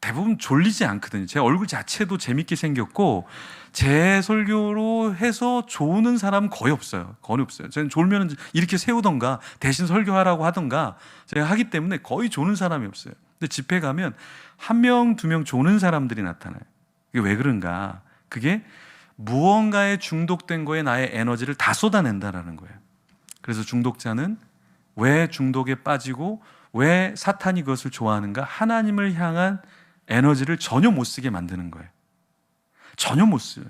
대부분 졸리지 않거든요. 제 얼굴 자체도 재밌게 생겼고 제 설교로 해서 조는 사람 거의 없어요. 거의 없어요. 저는 졸면 이렇게 세우던가 대신 설교하라고 하던가 제가 하기 때문에 거의 조는 사람이 없어요. 근데 집회 가면 1명, 2명 조는 사람들이 나타나요. 이게 왜 그런가? 그게 무언가에 중독된 거에 나의 에너지를 다 쏟아낸다라는 거예요. 그래서 중독자는 왜 중독에 빠지고 왜 사탄이 그것을 좋아하는가? 하나님을 향한 에너지를 전혀 못 쓰게 만드는 거예요. 전혀 못 써요.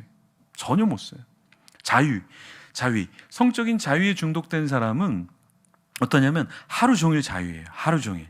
전혀 못 써요. 자위. 성적인 자유에 중독된 사람은 어떠냐면 하루 종일 자유예요. 하루 종일.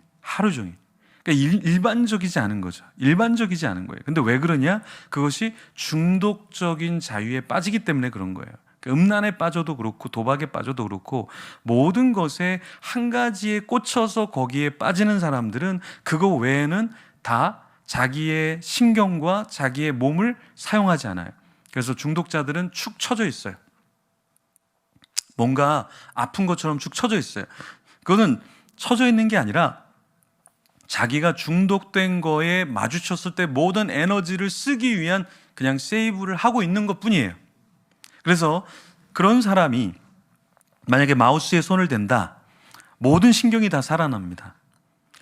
그러니까 일반적이지 않은 거죠. 일반적이지 않은 거예요. 근데 왜 그러냐? 그것이 중독적인 자유에 빠지기 때문에 그런 거예요. 음란에 빠져도 그렇고 도박에 빠져도 그렇고 모든 것에 한 가지에 꽂혀서 거기에 빠지는 사람들은 그거 외에는 다 자기의 신경과 자기의 몸을 사용하지 않아요. 그래서 중독자들은 축 처져 있어요. 뭔가 아픈 것처럼 축 처져 있어요. 그거는 처져 있는 게 아니라 자기가 중독된 거에 마주쳤을 때 모든 에너지를 쓰기 위한 그냥 세이브를 하고 있는 것 뿐이에요. 그래서 그런 사람이 만약에 마우스에 손을 댄다, 모든 신경이 다 살아납니다.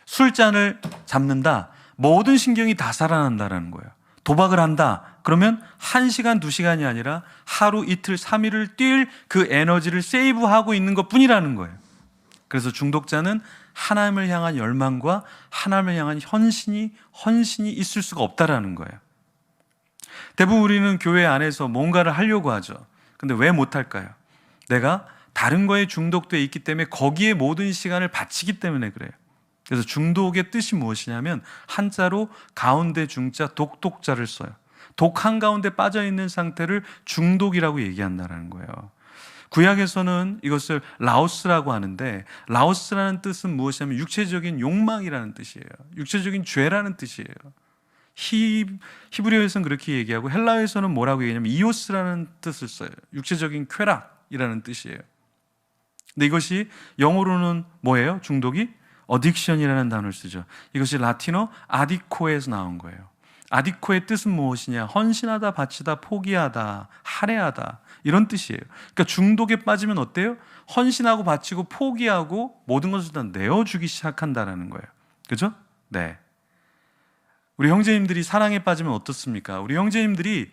술잔을 잡는다, 모든 신경이 다 살아난다라는 거예요. 도박을 한다, 그러면 1시간, 2시간이 아니라 하루, 이틀, 3일을 뛸 그 에너지를 세이브하고 있는 것 뿐이라는 거예요. 그래서 중독자는 하나님을 향한 열망과 하나님을 향한 헌신이 있을 수가 없다라는 거예요. 대부분 우리는 교회 안에서 뭔가를 하려고 하죠. 근데 왜 못할까요? 내가 다른 거에 중독되어 있기 때문에 거기에 모든 시간을 바치기 때문에 그래요. 그래서 중독의 뜻이 무엇이냐면 한자로 가운데 중자 독독자를 써요. 독 한가운데 빠져있는 상태를 중독이라고 얘기한다는 거예요. 구약에서는 이것을 라오스라고 하는데 라오스라는 뜻은 무엇이냐면 육체적인 욕망이라는 뜻이에요. 육체적인 죄라는 뜻이에요. 히브리어에서는 그렇게 얘기하고 헬라어에서는 뭐라고 얘기하냐면 이오스라는 뜻을 써요. 육체적인 쾌락이라는 뜻이에요. 근데 이것이 영어로는 뭐예요? 중독이? 어딕션이라는 단어를 쓰죠. 이것이 라틴어 아디코에서 나온 거예요. 아디코의 뜻은 무엇이냐? 헌신하다, 바치다, 포기하다, 할애하다 이런 뜻이에요. 그러니까 중독에 빠지면 어때요? 헌신하고 바치고 포기하고 모든 것을 다 내어주기 시작한다라는 거예요. 그죠? 네. 우리 형제님들이 사랑에 빠지면 어떻습니까? 우리 형제님들이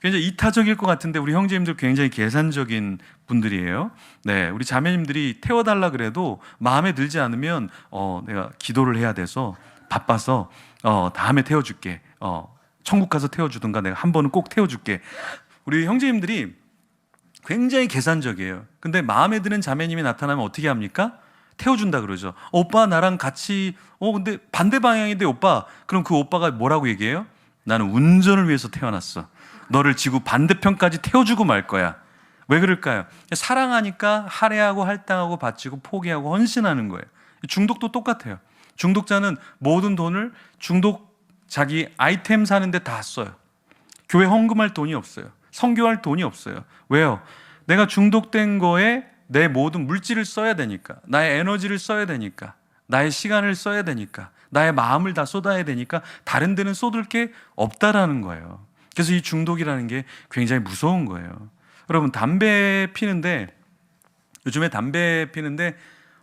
굉장히 이타적일 것 같은데 우리 형제님들 굉장히 계산적인 분들이에요. 네, 우리 자매님들이 태워달라 그래도 마음에 들지 않으면 내가 기도를 해야 돼서 바빠서 다음에 태워줄게. 천국 가서 태워주든가 내가 한 번은 꼭 태워줄게. 우리 형제님들이 굉장히 계산적이에요. 근데 마음에 드는 자매님이 나타나면 어떻게 합니까? 태워준다 그러죠. 오빠 나랑 같이 근데 반대 방향인데 오빠, 그럼 그 오빠가 뭐라고 얘기해요? 나는 운전을 위해서 태어났어. 너를 지구 반대편까지 태워주고 말 거야. 왜 그럴까요? 사랑하니까 할애하고 할당하고 바치고 포기하고 헌신하는 거예요. 중독도 똑같아요. 중독자는 모든 돈을 자기 아이템 사는데 다 써요. 교회 헌금할 돈이 없어요. 선교할 돈이 없어요. 왜요? 내가 중독된 거에 내 모든 물질을 써야 되니까, 나의 에너지를 써야 되니까. 나의 시간을 써야 되니까, 나의 마음을 다 쏟아야 되니까 다른 데는 쏟을 게 없다라는 거예요. 그래서 이 중독이라는 게 굉장히 무서운 거예요. 여러분, 담배 피는데, 요즘에 담배 피는데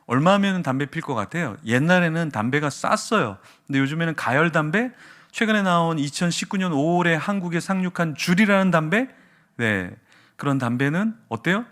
얼마면 담배 필 것 같아요? 옛날에는 담배가 쌌어요. 근데 요즘에는 가열 담배, 최근에 나온 2019년 5월에 한국에 상륙한 줄이라는 담배, 네, 그런 담배는 어때요?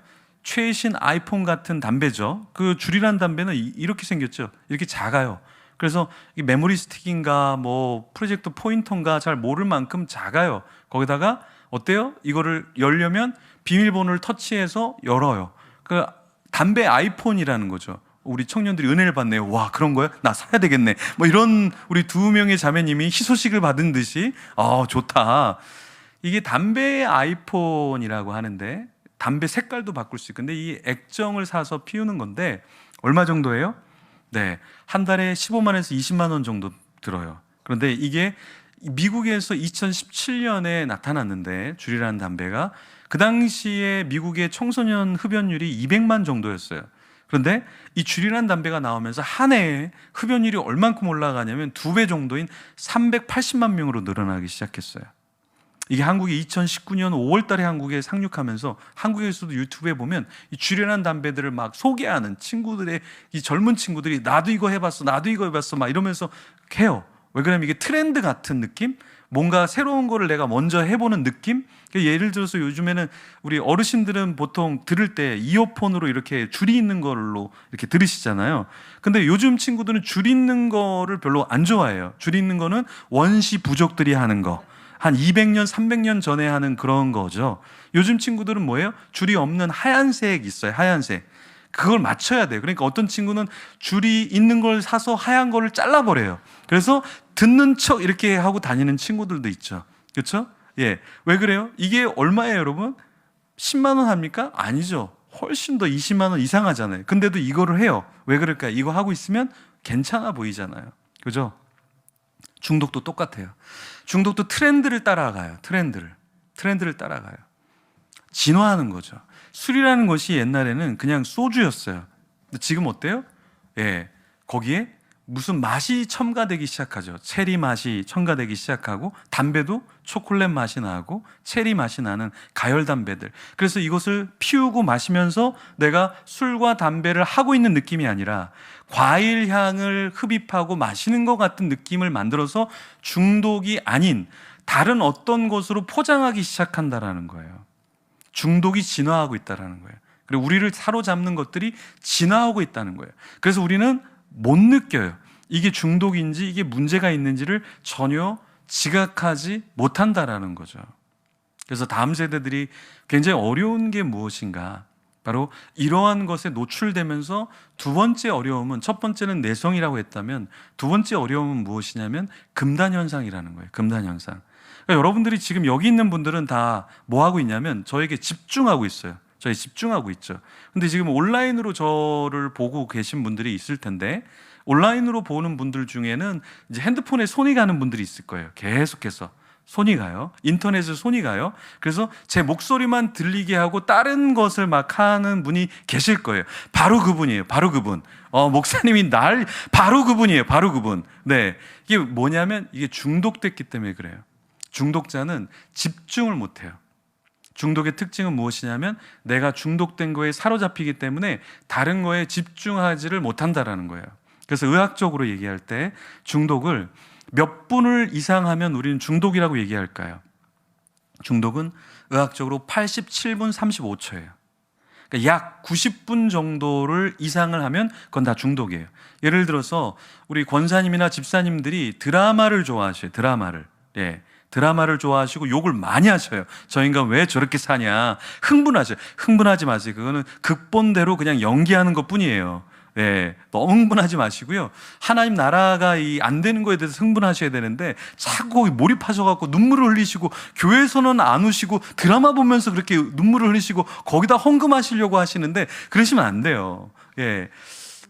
최신 아이폰 같은 담배죠. 그 줄이라는 담배는 이렇게 생겼죠. 이렇게 작아요. 그래서 이 메모리 스틱인가 뭐 프로젝터 포인터인가 잘 모를 만큼 작아요. 거기다가 어때요? 이거를 열려면 비밀번호를 터치해서 열어요. 그 담배 아이폰이라는 거죠. 우리 청년들이 은혜를 받네요. 와, 그런 거야? 나 사야 되겠네. 뭐 이런 우리 두 명의 자매님이 희소식을 받은 듯이 좋다. 이게 담배 아이폰이라고 하는데 담배 색깔도 바꿀 수 있고, 근데 이 액정을 사서 피우는 건데 얼마 정도예요? 네, 한 달에 15만 원에서 20만 원 정도 들어요. 그런데 이게 미국에서 2017년에 나타났는데, 줄이라는 담배가 그 당시에 미국의 청소년 흡연율이 200만 정도였어요. 그런데 이 줄이라는 담배가 나오면서 한 해에 흡연율이 얼만큼 올라가냐면 2배 정도인 380만 명으로 늘어나기 시작했어요. 이게 한국이 2019년 5월 달에 한국에 상륙하면서 한국에서도 유튜브에 보면 이 줄이라는 담배들을 막 소개하는 친구들의, 이 젊은 친구들이 나도 이거 해봤어, 나도 이거 해봤어 막 이러면서 해요. 왜 그러냐면 이게 트렌드 같은 느낌? 뭔가 새로운 거를 내가 먼저 해보는 느낌? 예를 들어서 요즘에는 우리 어르신들은 보통 들을 때 이어폰으로 이렇게 줄이 있는 걸로 이렇게 들으시잖아요. 근데 요즘 친구들은 줄 있는 거를 별로 안 좋아해요. 줄 있는 거는 원시 부족들이 하는 거, 한 200년, 300년 전에 하는 그런 거죠. 요즘 친구들은 뭐예요? 줄이 없는 하얀색 있어요. 하얀색. 그걸 맞춰야 돼요. 그러니까 어떤 친구는 줄이 있는 걸 사서 하얀 거를 잘라버려요. 그래서 듣는 척 이렇게 하고 다니는 친구들도 있죠. 그렇죠? 예. 왜 그래요? 이게 얼마예요, 여러분? 10만 원 합니까? 아니죠. 훨씬 더 20만 원 이상 하잖아요. 근데도 이거를 해요. 왜 그럴까요? 이거 하고 있으면 괜찮아 보이잖아요. 그죠? 중독도 똑같아요. 중독도 트렌드를 따라가요. 트렌드를 따라가요. 진화하는 거죠. 술이라는 것이 옛날에는 그냥 소주였어요. 근데 지금 어때요? 예, 거기에 무슨 맛이 첨가되기 시작하죠. 체리 맛이 첨가되기 시작하고, 담배도 초콜릿 맛이 나고 체리 맛이 나는 가열 담배들. 그래서 이것을 피우고 마시면서 내가 술과 담배를 하고 있는 느낌이 아니라 과일 향을 흡입하고 마시는 것 같은 느낌을 만들어서 중독이 아닌 다른 어떤 것으로 포장하기 시작한다라는 거예요. 중독이 진화하고 있다는 거예요. 그리고 우리를 사로잡는 것들이 진화하고 있다는 거예요. 그래서 우리는 못 느껴요. 이게 중독인지 이게 문제가 있는지를 전혀 지각하지 못한다라는 거죠. 그래서 다음 세대들이 굉장히 어려운 게 무엇인가, 바로 이러한 것에 노출되면서 두 번째 어려움은, 첫 번째는 내성이라고 했다면 두 번째 어려움은 무엇이냐면 금단현상이라는 거예요. 금단현상. 그러니까 여러분들이 지금 여기 있는 분들은 다 뭐 하고 있냐면 저에게 집중하고 있어요. 저에 집중하고 있죠. 근데 지금 온라인으로 저를 보고 계신 분들이 있을 텐데, 온라인으로 보는 분들 중에는 이제 핸드폰에 손이 가는 분들이 있을 거예요. 계속해서 손이 가요. 인터넷에 손이 가요. 그래서 제 목소리만 들리게 하고 다른 것을 막 하는 분이 계실 거예요. 바로 그분이에요. 바로 그분. 목사님이 바로 그분이에요. 바로 그분. 네. 이게 뭐냐면 이게 중독됐기 때문에 그래요. 중독자는 집중을 못 해요. 중독의 특징은 무엇이냐면 내가 중독된 거에 사로잡히기 때문에 다른 거에 집중하지를 못한다라는 거예요. 그래서 의학적으로 얘기할 때 중독을 몇 분을 이상 하면 우리는 중독이라고 얘기할까요? 중독은 의학적으로 87분 35초예요. 그러니까 약 90분 정도를 이상을 하면 그건 다 중독이에요. 예를 들어서 우리 권사님이나 집사님들이 드라마를 좋아하셔요. 드라마를. 예. 드라마를 좋아하시고 욕을 많이 하셔요. 저 인간 왜 저렇게 사냐. 흥분하셔요. 흥분하지 마세요. 그거는 극본대로 그냥 연기하는 것 뿐이에요. 네, 너무 흥분하지 마시고요. 하나님 나라가 안 되는 거에 대해서 흥분하셔야 되는데 자꾸 몰입하셔갖고 눈물을 흘리시고, 교회에서는 안 우시고 드라마 보면서 그렇게 눈물을 흘리시고 거기다 헌금하시려고 하시는데 그러시면 안 돼요. 예,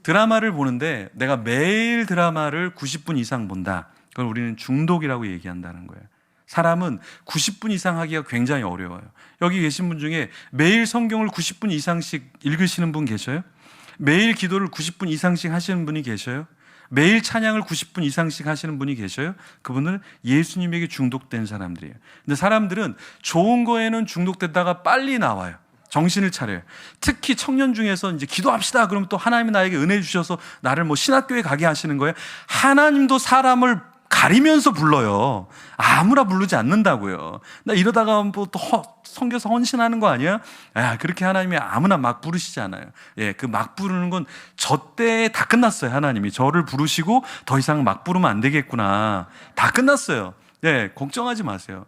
드라마를 보는데 내가 매일 드라마를 90분 이상 본다. 그걸 우리는 중독이라고 얘기한다는 거예요. 사람은 90분 이상 하기가 굉장히 어려워요. 여기 계신 분 중에 매일 성경을 90분 이상씩 읽으시는 분 계셔요? 매일 기도를 90분 이상씩 하시는 분이 계셔요? 매일 찬양을 90분 이상씩 하시는 분이 계셔요. 그분은 예수님에게 중독된 사람들이에요. 근데 사람들은 좋은 거에는 중독됐다가 빨리 나와요. 정신을 차려요. 특히 청년 중에서 이제 기도합시다 그러면 또 하나님이 나에게 은혜 주셔서 나를 뭐 신학교에 가게 하시는 거예요. 하나님도 사람을 가리면서 불러요. 아무나 부르지 않는다고요. 나 이러다가 뭐 또 성교사 헌신하는 거 아니야? 그렇게 하나님이 아무나 막 부르시지 않아요. 예, 그 막 부르는 건 저 때에 다 끝났어요. 하나님이 저를 부르시고 더 이상 막 부르면 안 되겠구나. 다 끝났어요. 예, 걱정하지 마세요.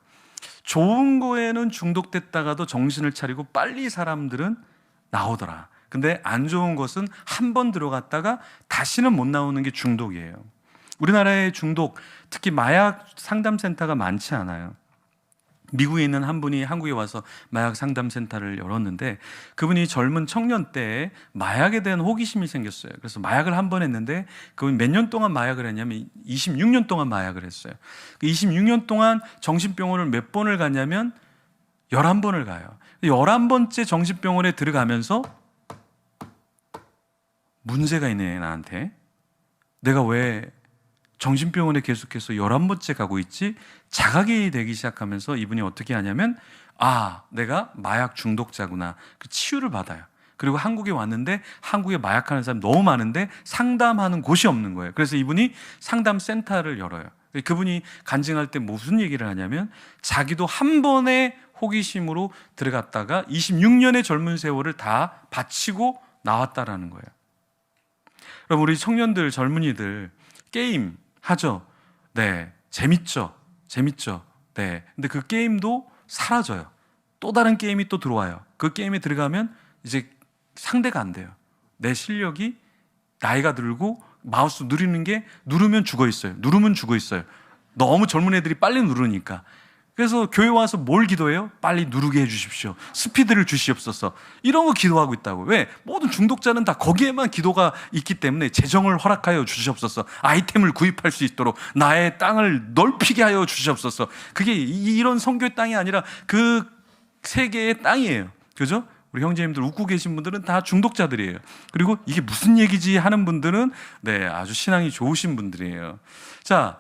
좋은 거에는 중독됐다가도 정신을 차리고 빨리 사람들은 나오더라. 근데 안 좋은 것은 한 번 들어갔다가 다시는 못 나오는 게 중독이에요. 우리나라의 중독, 특히 마약 상담센터가 많지 않아요. 미국에 있는 한 분이 한국에 와서 마약 상담센터를 열었는데 그분이 젊은 청년 때에 마약에 대한 호기심이 생겼어요. 그래서 마약을 한 번 했는데 그분이 몇 년 동안 마약을 했냐면 26년 동안 마약을 했어요. 26년 동안 정신병원을 몇 번을 갔냐면 11번을 가요. 11번째 정신병원에 들어가면서 문제가 있네, 나한테. 내가 왜 정신병원에 계속해서 11번째 가고 있지? 자각이 되기 시작하면서 이분이 어떻게 하냐면 내가 마약 중독자구나. 그 치유를 받아요. 그리고 한국에 왔는데 한국에 마약하는 사람이 너무 많은데 상담하는 곳이 없는 거예요. 그래서 이분이 상담센터를 열어요. 그분이 간증할 때 무슨 얘기를 하냐면 자기도 한 번의 호기심으로 들어갔다가 26년의 젊은 세월을 다 바치고 나왔다라는 거예요. 그럼 우리 청년들, 젊은이들 게임 하죠. 네, 재밌죠. 네, 근데 그 게임도 사라져요. 또 다른 게임이 또 들어와요. 그 게임에 들어가면 이제 상대가 안 돼요. 내 실력이 나이가 들고 마우스 누르면 죽어 있어요. 너무 젊은 애들이 빨리 누르니까. 그래서 교회 와서 뭘 기도해요? 빨리 누르게 해주십시오. 스피드를 주시옵소서. 이런 거 기도하고 있다고. 왜? 모든 중독자는 다 거기에만 기도가 있기 때문에 재정을 허락하여 주시옵소서. 아이템을 구입할 수 있도록 나의 땅을 넓히게 하여 주시옵소서. 그게 이런 선교의 땅이 아니라 그 세계의 땅이에요. 그죠? 우리 형제님들 웃고 계신 분들은 다 중독자들이에요. 그리고 이게 무슨 얘기지 하는 분들은 네, 아주 신앙이 좋으신 분들이에요. 자,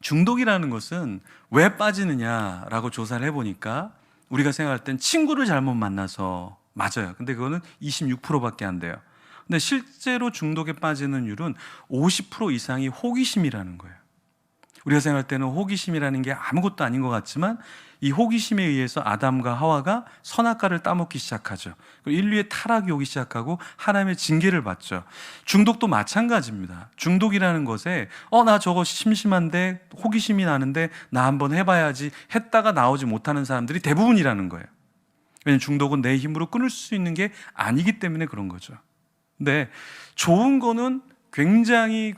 중독이라는 것은 왜 빠지느냐라고 조사를 해보니까 우리가 생각할 땐 친구를 잘못 만나서 맞아요. 근데 그거는 26%밖에 안 돼요. 근데 실제로 중독에 빠지는 율은 50% 이상이 호기심이라는 거예요. 우리가 생각할 때는 호기심이라는 게 아무것도 아닌 것 같지만 이 호기심에 의해서 아담과 하와가 선악과를 따먹기 시작하죠. 그리고 인류의 타락이 오기 시작하고 하나님의 징계를 받죠. 중독도 마찬가지입니다. 중독이라는 것에 나 저거 심심한데 호기심이 나는데 나 한번 해봐야지 했다가 나오지 못하는 사람들이 대부분이라는 거예요. 왜냐하면 중독은 내 힘으로 끊을 수 있는 게 아니기 때문에 그런 거죠. 근데 좋은 거는 굉장히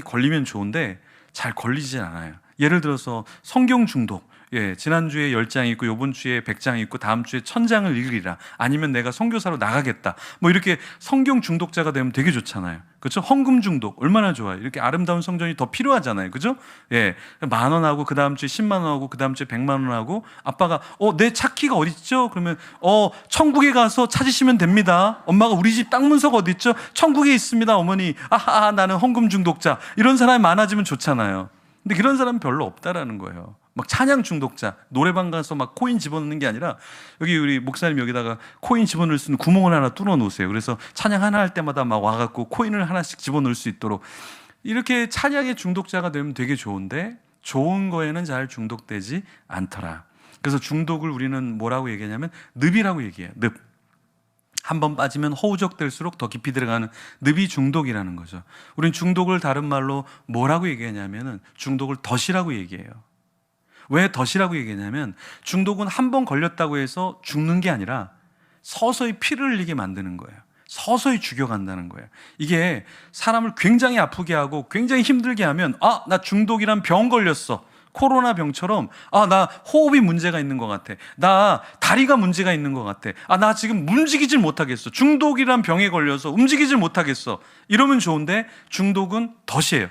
걸리면 좋은데 잘 걸리지 않아요. 예를 들어서 성경 중독. 지난주에 10장 있고 요번 주에 100장 있고 다음 주에 1000장을 읽으리라. 아니면 내가 선교사로 나가겠다. 뭐 이렇게 성경 중독자가 되면 되게 좋잖아요. 그렇죠? 헌금 중독 얼마나 좋아요. 이렇게 아름다운 성전이 더 필요하잖아요. 그죠? 10,000원하고 그 다음 주에 100,000원하고 그 다음 주에 100,000원하고 아빠가 내 차 키가 어디 있죠? 그러면 천국에 가서 찾으시면 됩니다. 엄마가 우리 집 땅 문서가 어디 있죠? 천국에 있습니다. 어머니. 나는 헌금 중독자. 이런 사람이 많아지면 좋잖아요. 근데 그런 사람은 별로 없다라는 거예요. 막 찬양 중독자, 노래방 가서 막 코인 집어넣는 게 아니라 여기 우리 목사님 여기다가 코인 집어넣을 수 있는 구멍을 하나 뚫어 놓으세요. 그래서 찬양 하나 할 때마다 막 와갖고 코인을 하나씩 집어넣을 수 있도록 이렇게 찬양의 중독자가 되면 되게 좋은데 좋은 거에는 잘 중독되지 않더라. 그래서 중독을 우리는 뭐라고 얘기하냐면 늪이라고 얘기해요. 늪. 한 번 빠지면 허우적될수록 더 깊이 들어가는 늪이 중독이라는 거죠. 우리는 중독을 다른 말로 뭐라고 얘기하냐면은 중독을 덫이라고 얘기해요. 왜 덫이라고 얘기하냐면 중독은 한 번 걸렸다고 해서 죽는 게 아니라 서서히 피를 흘리게 만드는 거예요. 서서히 죽여간다는 거예요. 이게 사람을 굉장히 아프게 하고 굉장히 힘들게 하면 나 중독이란 병 걸렸어. 코로나 병처럼 나 호흡이 문제가 있는 것 같아. 나 다리가 문제가 있는 것 같아. 나 지금 움직이질 못하겠어. 중독이란 병에 걸려서 움직이질 못하겠어. 이러면 좋은데 중독은 덫이에요.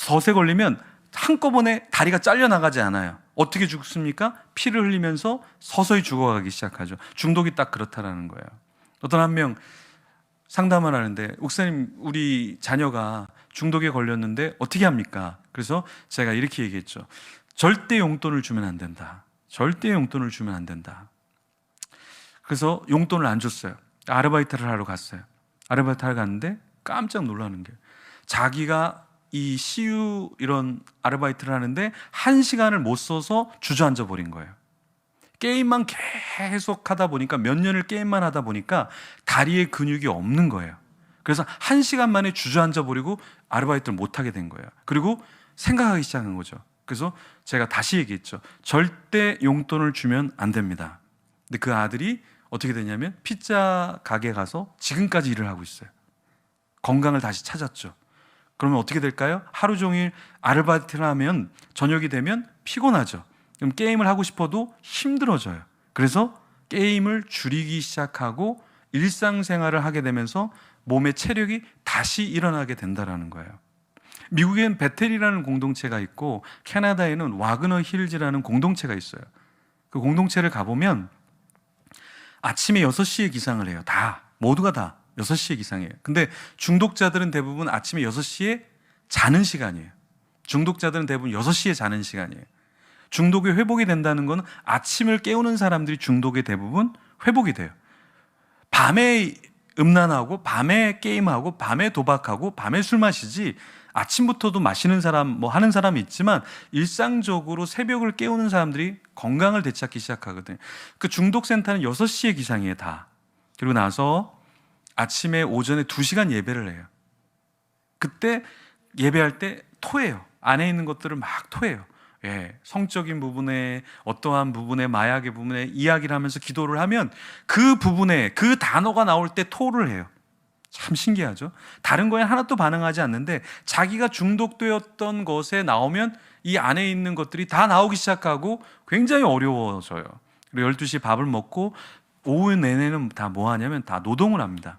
덫에 걸리면 한꺼번에 다리가 잘려나가지 않아요. 어떻게 죽습니까? 피를 흘리면서 서서히 죽어가기 시작하죠. 중독이 딱 그렇다라는 거예요. 어떤 한 명 상담을 하는데 목사님 우리 자녀가 중독에 걸렸는데 어떻게 합니까? 그래서 제가 이렇게 얘기했죠. 절대 용돈을 주면 안 된다. 절대 용돈을 주면 안 된다. 그래서 용돈을 안 줬어요. 아르바이트를 하러 갔어요. 아르바이트 하러 갔는데 깜짝 놀라는 게 자기가 이 CU 이런 아르바이트를 하는데 1시간을 못 써서 주저앉아 버린 거예요. 게임만 계속 하다 보니까 몇 년을 게임만 하다 보니까 다리에 근육이 없는 거예요. 그래서 1시간 만에 주저앉아 버리고 아르바이트를 못 하게 된 거예요. 그리고 생각하기 시작한 거죠. 그래서 제가 다시 얘기했죠. 절대 용돈을 주면 안 됩니다. 근데 그 아들이 어떻게 되냐면 피자 가게 가서 지금까지 일을 하고 있어요. 건강을 다시 찾았죠. 그러면 어떻게 될까요? 하루 종일 아르바이트를 하면 저녁이 되면 피곤하죠. 그럼 게임을 하고 싶어도 힘들어져요. 그래서 게임을 줄이기 시작하고 일상생활을 하게 되면서 몸의 체력이 다시 일어나게 된다는 거예요. 미국엔 베텔이라는 공동체가 있고 캐나다에는 와그너 힐즈라는 공동체가 있어요. 그 공동체를 가보면 아침에 6시에 기상을 해요. 모두가 다 6시에 기상해요. 근데 중독자들은 대부분 아침에 6시에 자는 시간이에요. 중독자들은 대부분 6시에 자는 시간이에요. 중독이 회복이 된다는 건 아침을 깨우는 사람들이 중독에 대부분 회복이 돼요. 밤에 음란하고 밤에 게임하고 밤에 도박하고 밤에 술 마시지 아침부터도 마시는 사람 뭐 하는 사람이 있지만 일상적으로 새벽을 깨우는 사람들이 건강을 되찾기 시작하거든요. 그 중독센터는 6시에 기상해요. 다. 그리고 나서 아침에 오전에 2시간 예배를 해요. 그때 예배할 때 토해요. 안에 있는 것들을 막 토해요. 성적인 부분에 어떠한 부분에 마약의 부분에 이야기를 하면서 기도를 하면 그 부분에 그 단어가 나올 때 토를 해요. 참 신기하죠. 다른 거에 하나도 반응하지 않는데 자기가 중독되었던 것에 나오면 이 안에 있는 것들이 다 나오기 시작하고 굉장히 어려워져요. 그리고 12시에 밥을 먹고 오후 내내는 다 뭐 하냐면 다 노동을 합니다.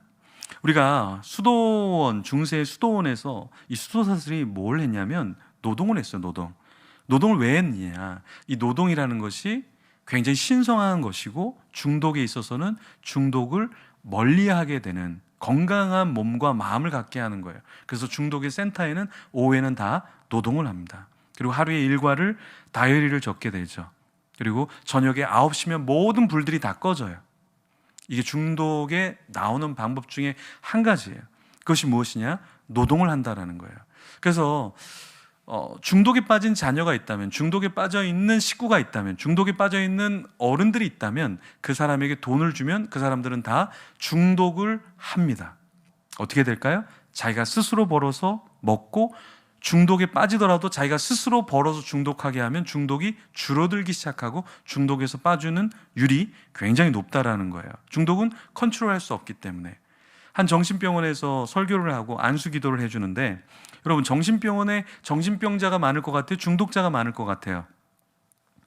우리가 수도원, 중세 수도원에서 이 수도사들이 뭘 했냐면 노동을 했어요. 노동을 왜 했느냐. 이 노동이라는 것이 굉장히 신성한 것이고 중독에 있어서는 중독을 멀리하게 되는 건강한 몸과 마음을 갖게 하는 거예요. 그래서 중독의 센터에는 오후에는 다 노동을 합니다. 그리고 하루의 일과를 다이어리를 적게 되죠. 그리고 저녁에 9시면 모든 불들이 다 꺼져요. 이게 중독에 나오는 방법 중에 한 가지예요. 그것이 무엇이냐? 노동을 한다라는 거예요. 그래서 중독에 빠진 자녀가 있다면, 중독에 빠져 있는 식구가 있다면, 중독에 빠져 있는 어른들이 있다면 그 사람에게 돈을 주면 그 사람들은 다 중독을 합니다. 어떻게 될까요? 자기가 스스로 벌어서 먹고 중독에 빠지더라도 자기가 스스로 벌어서 중독하게 하면 중독이 줄어들기 시작하고 중독에서 빠지는 율이 굉장히 높다라는 거예요. 중독은 컨트롤할 수 없기 때문에. 한 정신병원에서 설교를 하고 안수기도를 해주는데 여러분 정신병원에 정신병자가 많을 것 같아요? 중독자가 많을 것 같아요?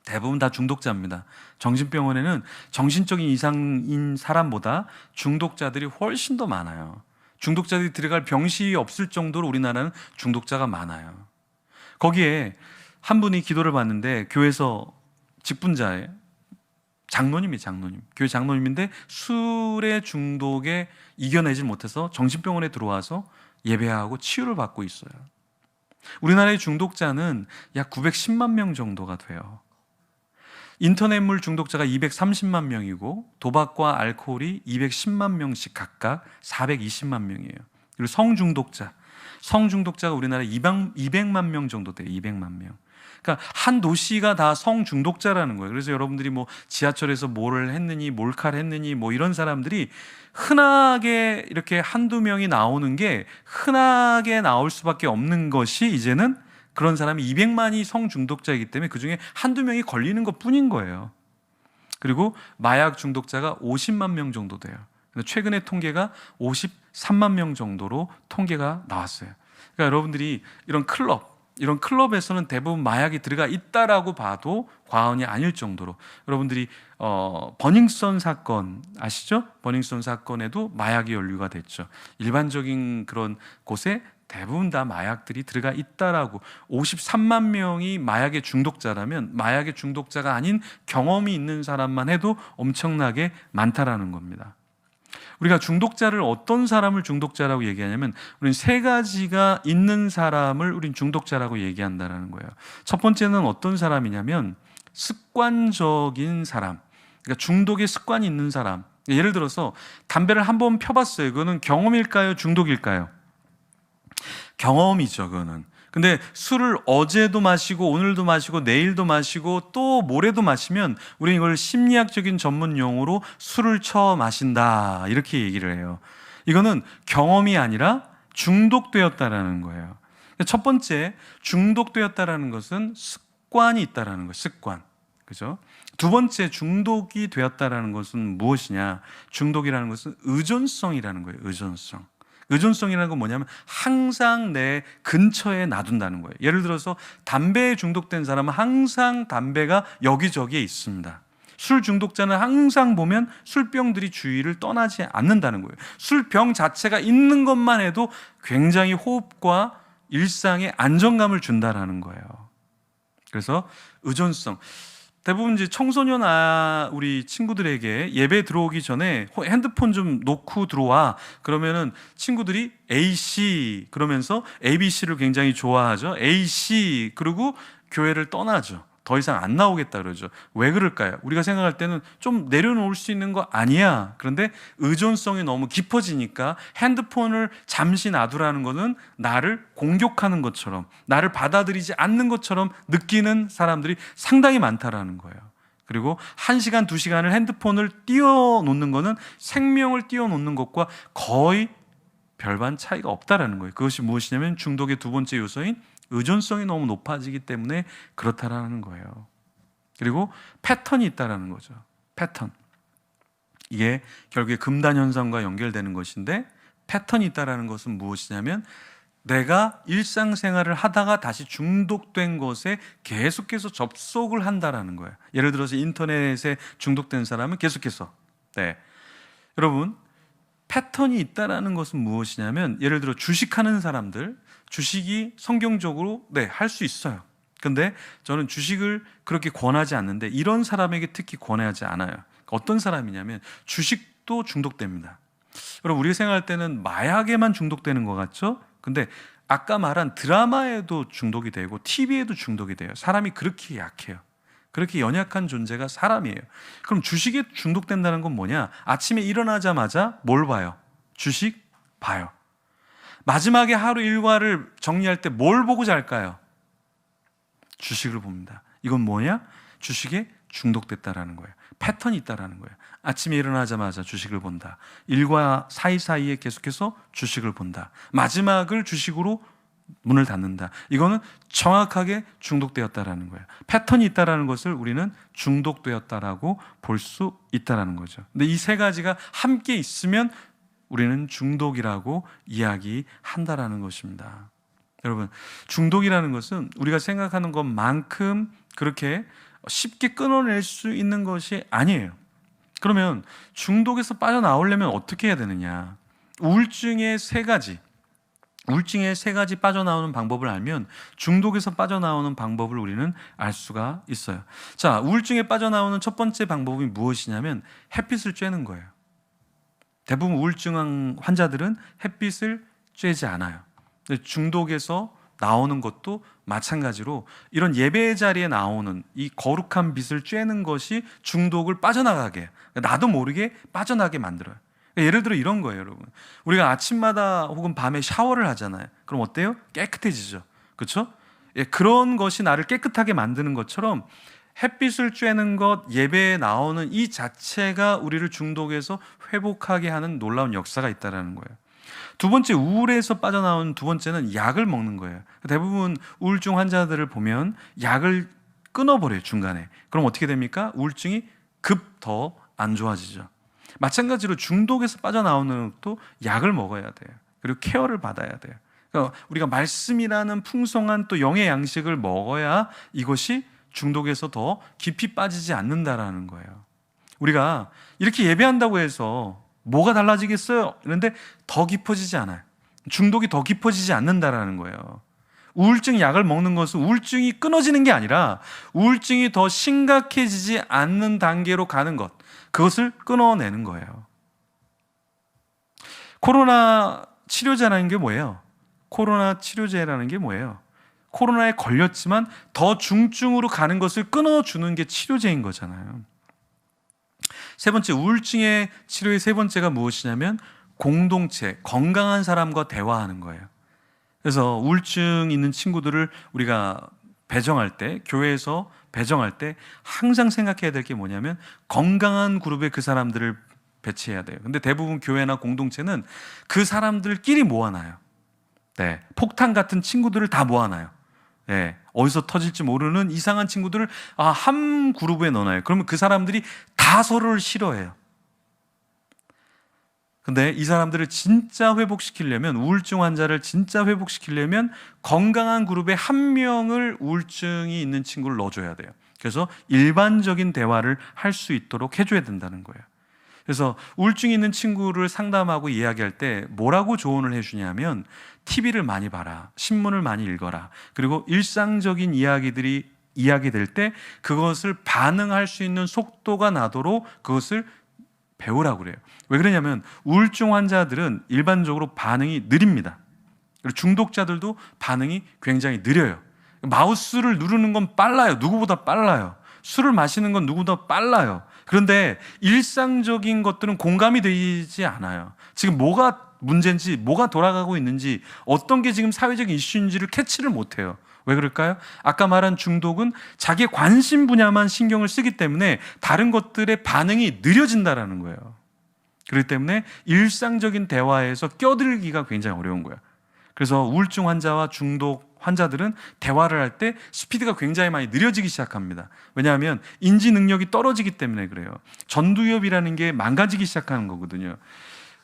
대부분 다 중독자입니다. 정신병원에는 정신적인 이상인 사람보다 중독자들이 훨씬 더 많아요. 중독자들이 들어갈 병실이 없을 정도로 우리나라는 중독자가 많아요. 거기에 한 분이 기도를 받는데 교회에서 직분자예요. 장로님. 교회 장로님인데 술의 중독에 이겨내지 못해서 정신병원에 들어와서 예배하고 치유를 받고 있어요. 우리나라의 중독자는 약 910만 명 정도가 돼요. 인터넷물 중독자가 230만 명이고 도박과 알코올이 210만 명씩 각각 420만 명이에요. 그리고 성중독자가 우리나라에 200만 명 정도 돼요. 200만 명. 그러니까 한 도시가 다 성중독자라는 거예요. 그래서 여러분들이 뭐 지하철에서 뭐를 했느니 몰카를 했느니 뭐 이런 사람들이 흔하게 이렇게 한두 명이 나오는 게 흔하게 나올 수밖에 없는 것이 이제는 그런 사람이 200만이 성중독자이기 때문에 그중에 한두 명이 걸리는 것 뿐인 거예요. 그리고 마약 중독자가 50만 명 정도 돼요. 최근에 통계가 53만 명 정도로 통계가 나왔어요. 그러니까 여러분들이 이런 클럽에서는 대부분 마약이 들어가 있다라고 봐도 과언이 아닐 정도로 여러분들이 버닝썬 사건 아시죠? 버닝썬 사건에도 마약이 연루가 됐죠. 일반적인 그런 곳에 대부분 다 마약들이 들어가 있다라고 53만 명이 마약의 중독자라면 마약의 중독자가 아닌 경험이 있는 사람만 해도 엄청나게 많다라는 겁니다. 우리가 중독자를 어떤 사람을 중독자라고 얘기하냐면 우리는 세 가지가 있는 사람을 우린 중독자라고 얘기한다는 거예요. 첫 번째는 어떤 사람이냐면 습관적인 사람, 그러니까 중독의 습관이 있는 사람. 예를 들어서 담배를 한번 펴봤어요. 그거는 경험일까요? 중독일까요? 경험이죠, 그거는. 근데 술을 어제도 마시고 오늘도 마시고 내일도 마시고 또 모레도 마시면 우리는 이걸 심리학적인 전문 용어로 술을 쳐 마신다 이렇게 얘기를 해요. 이거는 경험이 아니라 중독되었다라는 거예요. 첫 번째, 중독되었다라는 것은 습관이 있다라는 거예요. 습관. 그죠? 두 번째, 중독이 되었다라는 것은 무엇이냐? 중독이라는 것은 의존성이라는 거예요. 의존성. 의존성이라는 건 뭐냐면 항상 내 근처에 놔둔다는 거예요. 예를 들어서 담배에 중독된 사람은 항상 담배가 여기저기에 있습니다. 술 중독자는 항상 보면 술병들이 주위를 떠나지 않는다는 거예요. 술병 자체가 있는 것만 해도 굉장히 호흡과 일상에 안정감을 준다는 거예요. 그래서 의존성. 대부분 이제 청소년 우리 친구들에게 예배 들어오기 전에 핸드폰 좀 놓고 들어와. 그러면은 친구들이 AC 그러면서 ABC를 굉장히 좋아하죠. AC 그리고 교회를 떠나죠. 더 이상 안 나오겠다 그러죠. 왜 그럴까요? 우리가 생각할 때는 좀 내려놓을 수 있는 거 아니야. 그런데 의존성이 너무 깊어지니까 핸드폰을 잠시 놔두라는 것은 나를 공격하는 것처럼, 나를 받아들이지 않는 것처럼 느끼는 사람들이 상당히 많다라는 거예요. 그리고 1시간, 2시간을 핸드폰을 띄워놓는 것은 생명을 띄워놓는 것과 거의 별반 차이가 없다라는 거예요. 그것이 무엇이냐면 중독의 두 번째 요소인 의존성이 너무 높아지기 때문에 그렇다라는 거예요. 그리고 패턴이 있다라는 거죠. 패턴. 이게 결국에 금단 현상과 연결되는 것인데, 패턴이 있다라는 것은 무엇이냐면 내가 일상생활을 하다가 다시 중독된 것에 계속해서 접속을 한다라는 거예요. 예를 들어서 인터넷에 중독된 사람은 계속해서 여러분, 패턴이 있다라는 것은 무엇이냐면 예를 들어 주식하는 사람들, 주식이 성경적으로 할 수 있어요. 근데 저는 주식을 그렇게 권하지 않는데 이런 사람에게 특히 권하지 않아요. 어떤 사람이냐면 주식도 중독됩니다. 여러분, 우리가 생각할 때는 마약에만 중독되는 것 같죠? 근데 아까 말한 드라마에도 중독이 되고 TV에도 중독이 돼요. 사람이 그렇게 약해요. 그렇게 연약한 존재가 사람이에요. 그럼 주식에 중독된다는 건 뭐냐? 아침에 일어나자마자 뭘 봐요? 주식 봐요. 마지막에 하루 일과를 정리할 때 뭘 보고 잘까요? 주식을 봅니다. 이건 뭐냐? 주식에 중독됐다라는 거예요. 패턴이 있다라는 거예요. 아침에 일어나자마자 주식을 본다. 일과 사이사이에 계속해서 주식을 본다. 마지막을 주식으로 문을 닫는다. 이거는 정확하게 중독되었다라는 거예요. 패턴이 있다라는 것을 우리는 중독되었다라고 볼 수 있다라는 거죠. 근데 이 세 가지가 함께 있으면 우리는 중독이라고 이야기한다라는 것입니다. 여러분, 중독이라는 것은 우리가 생각하는 것만큼 그렇게 쉽게 끊어낼 수 있는 것이 아니에요. 그러면 중독에서 빠져나오려면 어떻게 해야 되느냐? 우울증의 세 가지 빠져나오는 방법을 알면 중독에서 빠져나오는 방법을 우리는 알 수가 있어요. 자, 우울증에 빠져나오는 첫 번째 방법이 무엇이냐면 햇빛을 쬐는 거예요. 대부분 우울증 환자들은 햇빛을 쬐지 않아요. 중독에서 나오는 것도 마찬가지로 이런 예배 자리에 나오는 이 거룩한 빛을 쬐는 것이 중독을 빠져나가게, 나도 모르게 빠져나게 만들어요. 예를 들어 이런 거예요, 여러분. 우리가 아침마다 혹은 밤에 샤워를 하잖아요. 그럼 어때요? 깨끗해지죠. 그렇죠? 그런 것이 나를 깨끗하게 만드는 것처럼 햇빛을 쬐는 것, 예배에 나오는 이 자체가 우리를 중독에서 회복하게 하는 놀라운 역사가 있다는 거예요. 두 번째, 우울에서 빠져나오는 두 번째는 약을 먹는 거예요. 대부분 우울증 환자들을 보면 약을 끊어버려요, 중간에. 그럼 어떻게 됩니까? 우울증이 급 더 안 좋아지죠. 마찬가지로 중독에서 빠져나오는 것도 약을 먹어야 돼요. 그리고 케어를 받아야 돼요. 그러니까 우리가 말씀이라는 풍성한 또 영의 양식을 먹어야 이것이 중독에서 더 깊이 빠지지 않는다라는 거예요. 우리가 이렇게 예배한다고 해서 뭐가 달라지겠어요? 그런데 더 깊어지지 않아요. 중독이 더 깊어지지 않는다라는 거예요. 우울증 약을 먹는 것은 우울증이 끊어지는 게 아니라 우울증이 더 심각해지지 않는 단계로 가는 것, 그것을 끊어내는 거예요. 코로나 치료제라는 게 뭐예요? 코로나 치료제라는 게 뭐예요? 코로나에 걸렸지만 더 중증으로 가는 것을 끊어주는 게 치료제인 거잖아요. 세 번째, 우울증의 치료의 세 번째가 무엇이냐면 공동체, 건강한 사람과 대화하는 거예요. 그래서 우울증 있는 친구들을 우리가 배정할 때, 교회에서 배정할 때 항상 생각해야 될 게 뭐냐면 건강한 그룹에 그 사람들을 배치해야 돼요. 근데 대부분 교회나 공동체는 그 사람들끼리 모아놔요. 네, 폭탄 같은 친구들을 다 모아놔요. 네, 어디서 터질지 모르는 이상한 친구들을 한 그룹에 넣어놔요. 그러면 그 사람들이 다 서로를 싫어해요. 근데 이 사람들을 진짜 회복시키려면, 우울증 환자를 진짜 회복시키려면 건강한 그룹에 한 명을 우울증이 있는 친구를 넣어줘야 돼요. 그래서 일반적인 대화를 할 수 있도록 해줘야 된다는 거예요. 그래서 우울증이 있는 친구를 상담하고 이야기할 때 뭐라고 조언을 해주냐면 TV를 많이 봐라, 신문을 많이 읽어라, 그리고 일상적인 이야기들이 이야기될 때 그것을 반응할 수 있는 속도가 나도록 그것을 배우라고 그래요. 왜 그러냐면 우울증 환자들은 일반적으로 반응이 느립니다. 그리고 중독자들도 반응이 굉장히 느려요. 마우스를 누르는 건 빨라요. 누구보다 빨라요. 술을 마시는 건 누구보다 빨라요. 그런데 일상적인 것들은 공감이 되지 않아요. 지금 뭐가 문제인지, 뭐가 돌아가고 있는지, 어떤 게 지금 사회적인 이슈인지를 캐치를 못해요. 왜 그럴까요? 아까 말한 중독은 자기의 관심 분야만 신경을 쓰기 때문에 다른 것들의 반응이 느려진다라는 거예요. 그렇기 때문에 일상적인 대화에서 껴들기가 굉장히 어려운 거예요. 그래서 우울증 환자와 중독 환자들은 대화를 할 때 스피드가 굉장히 많이 느려지기 시작합니다. 왜냐하면 인지 능력이 떨어지기 때문에 그래요. 전두엽이라는 게 망가지기 시작하는 거거든요.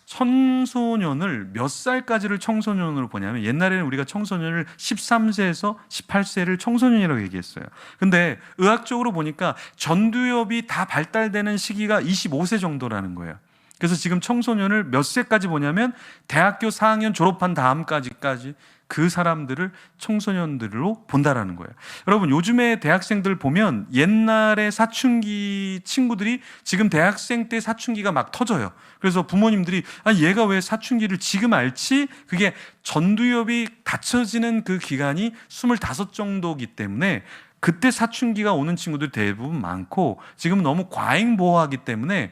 청소년을 몇 살까지를 청소년으로 보냐면, 옛날에는 우리가 청소년을 13세에서 18세를 청소년이라고 얘기했어요. 근데 의학적으로 보니까 전두엽이 다 발달되는 시기가 25세 정도라는 거예요. 그래서 지금 청소년을 몇 세까지 보냐면 대학교 4학년 졸업한 다음까지 그 사람들을 청소년들로 본다라는 거예요. 여러분, 요즘에 대학생들 보면 옛날에 사춘기 친구들이 지금 대학생 때 사춘기가 막 터져요. 그래서 부모님들이 얘가 왜 사춘기를 지금 알지? 그게 전두엽이 닫혀지는 그 기간이 25 정도이기 때문에 그때 사춘기가 오는 친구들 대부분 많고, 지금 너무 과잉보호하기 때문에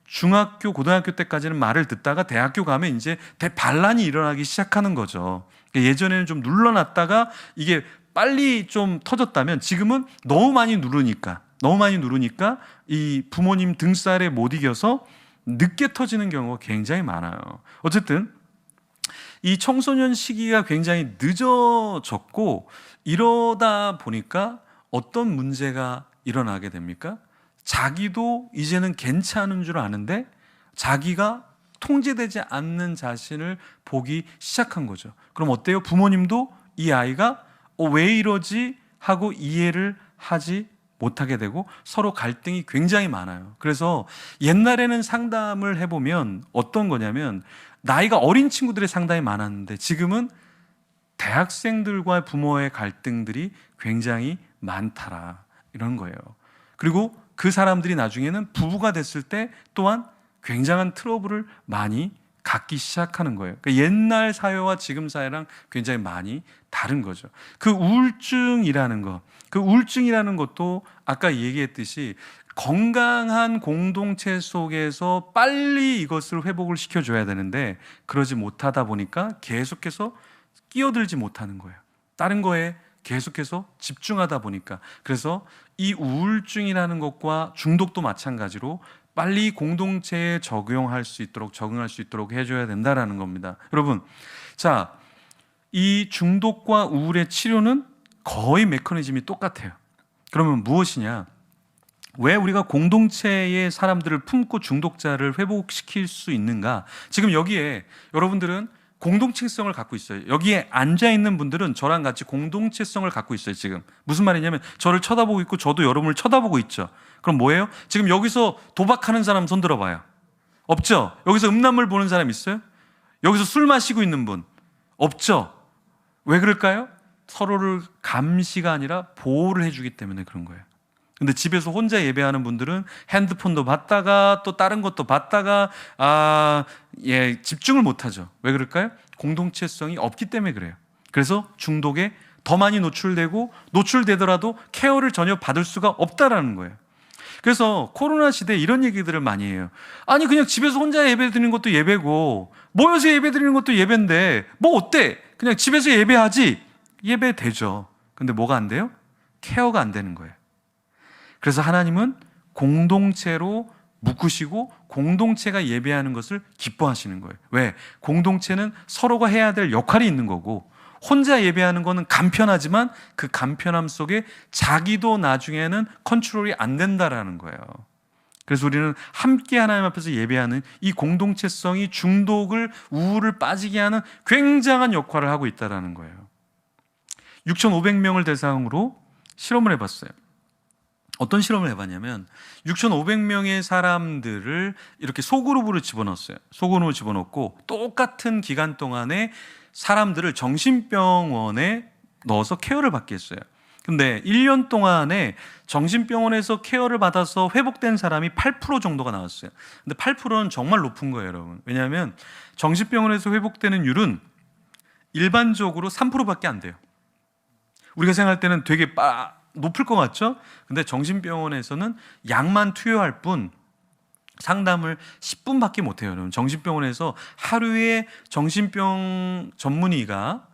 중학교, 고등학교 때까지는 말을 듣다가 대학교 가면 이제 대반란이 일어나기 시작하는 거죠. 예전에는 좀 눌러놨다가 이게 빨리 좀 터졌다면 지금은 너무 많이 누르니까 이 부모님 등살에 못 이겨서 늦게 터지는 경우가 굉장히 많아요. 어쨌든 이 청소년 시기가 굉장히 늦어졌고, 이러다 보니까 어떤 문제가 일어나게 됩니까? 자기도 이제는 괜찮은 줄 아는데 자기가 통제되지 않는 자신을 보기 시작한 거죠. 그럼 어때요? 부모님도 이 아이가 왜 이러지 하고 이해를 하지 못하게 되고 서로 갈등이 굉장히 많아요. 그래서 옛날에는 상담을 해보면 어떤 거냐면 나이가 어린 친구들의 상담이 많았는데 지금은 대학생들과 부모의 갈등들이 굉장히 많다라, 이런 거예요. 그리고 그 사람들이 나중에는 부부가 됐을 때 또한 굉장한 트러블을 많이 갖기 시작하는 거예요. 그러니까 옛날 사회와 지금 사회랑 굉장히 많이 다른 거죠. 그 우울증이라는 것도 아까 얘기했듯이 건강한 공동체 속에서 빨리 이것을 회복을 시켜줘야 되는데 그러지 못하다 보니까 계속해서 끼어들지 못하는 거예요. 다른 거에 계속해서 집중하다 보니까. 그래서 이 우울증이라는 것과 중독도 마찬가지로 빨리 공동체에 적응할 수 있도록 해줘야 된다라는 겁니다. 여러분, 자, 이 중독과 우울의 치료는 거의 메커니즘이 똑같아요. 그러면 무엇이냐? 왜 우리가 공동체의 사람들을 품고 중독자를 회복시킬 수 있는가? 지금 여기에 여러분들은 공동체성을 갖고 있어요. 여기에 앉아있는 분들은 저랑 같이 공동체성을 갖고 있어요. 지금 무슨 말이냐면 저를 쳐다보고 있고 저도 여러분을 쳐다보고 있죠. 그럼 뭐예요? 지금 여기서 도박하는 사람 손 들어봐요. 없죠? 여기서 음란물 보는 사람 있어요? 여기서 술 마시고 있는 분 없죠? 왜 그럴까요? 서로를 감시가 아니라 보호를 해주기 때문에 그런 거예요. 근데 집에서 혼자 예배하는 분들은 핸드폰도 봤다가 또 다른 것도 봤다가 집중을 못하죠. 왜 그럴까요? 공동체성이 없기 때문에 그래요. 그래서 중독에 더 많이 노출되더라도 케어를 전혀 받을 수가 없다라는 거예요. 그래서 코로나 시대에 이런 얘기들을 많이 해요. 아니 그냥 집에서 혼자 예배 드리는 것도 예배고 모여서 예배 드리는 것도 예배인데 뭐 어때? 그냥 집에서 예배하지. 예배되죠. 근데 뭐가 안 돼요? 케어가 안 되는 거예요. 그래서 하나님은 공동체로 묶으시고 공동체가 예배하는 것을 기뻐하시는 거예요. 왜? 공동체는 서로가 해야 될 역할이 있는 거고 혼자 예배하는 거는 간편하지만 그 간편함 속에 자기도 나중에는 컨트롤이 안 된다라는 거예요. 그래서 우리는 함께 하나님 앞에서 예배하는 이 공동체성이 중독을 우울을 빠지게 하는 굉장한 역할을 하고 있다라는 거예요. 6,500명을 대상으로 실험을 해봤어요. 어떤 실험을 해봤냐면 6,500명의 사람들을 이렇게 소그룹으로 집어넣었어요. 소그룹으로 집어넣고 똑같은 기간 동안에 사람들을 정신병원에 넣어서 케어를 받게 했어요. 근데 1년 동안에 정신병원에서 케어를 받아서 회복된 사람이 8% 정도가 나왔어요. 근데 8%는 정말 높은 거예요, 여러분. 왜냐하면 정신병원에서 회복되는 율은 일반적으로 3%밖에 안 돼요. 우리가 생각할 때는 되게 높을 것 같죠? 근데 정신병원에서는 약만 투여할 뿐 상담을 10분밖에 못해요. 여러분. 정신병원에서 하루에 정신병 전문의가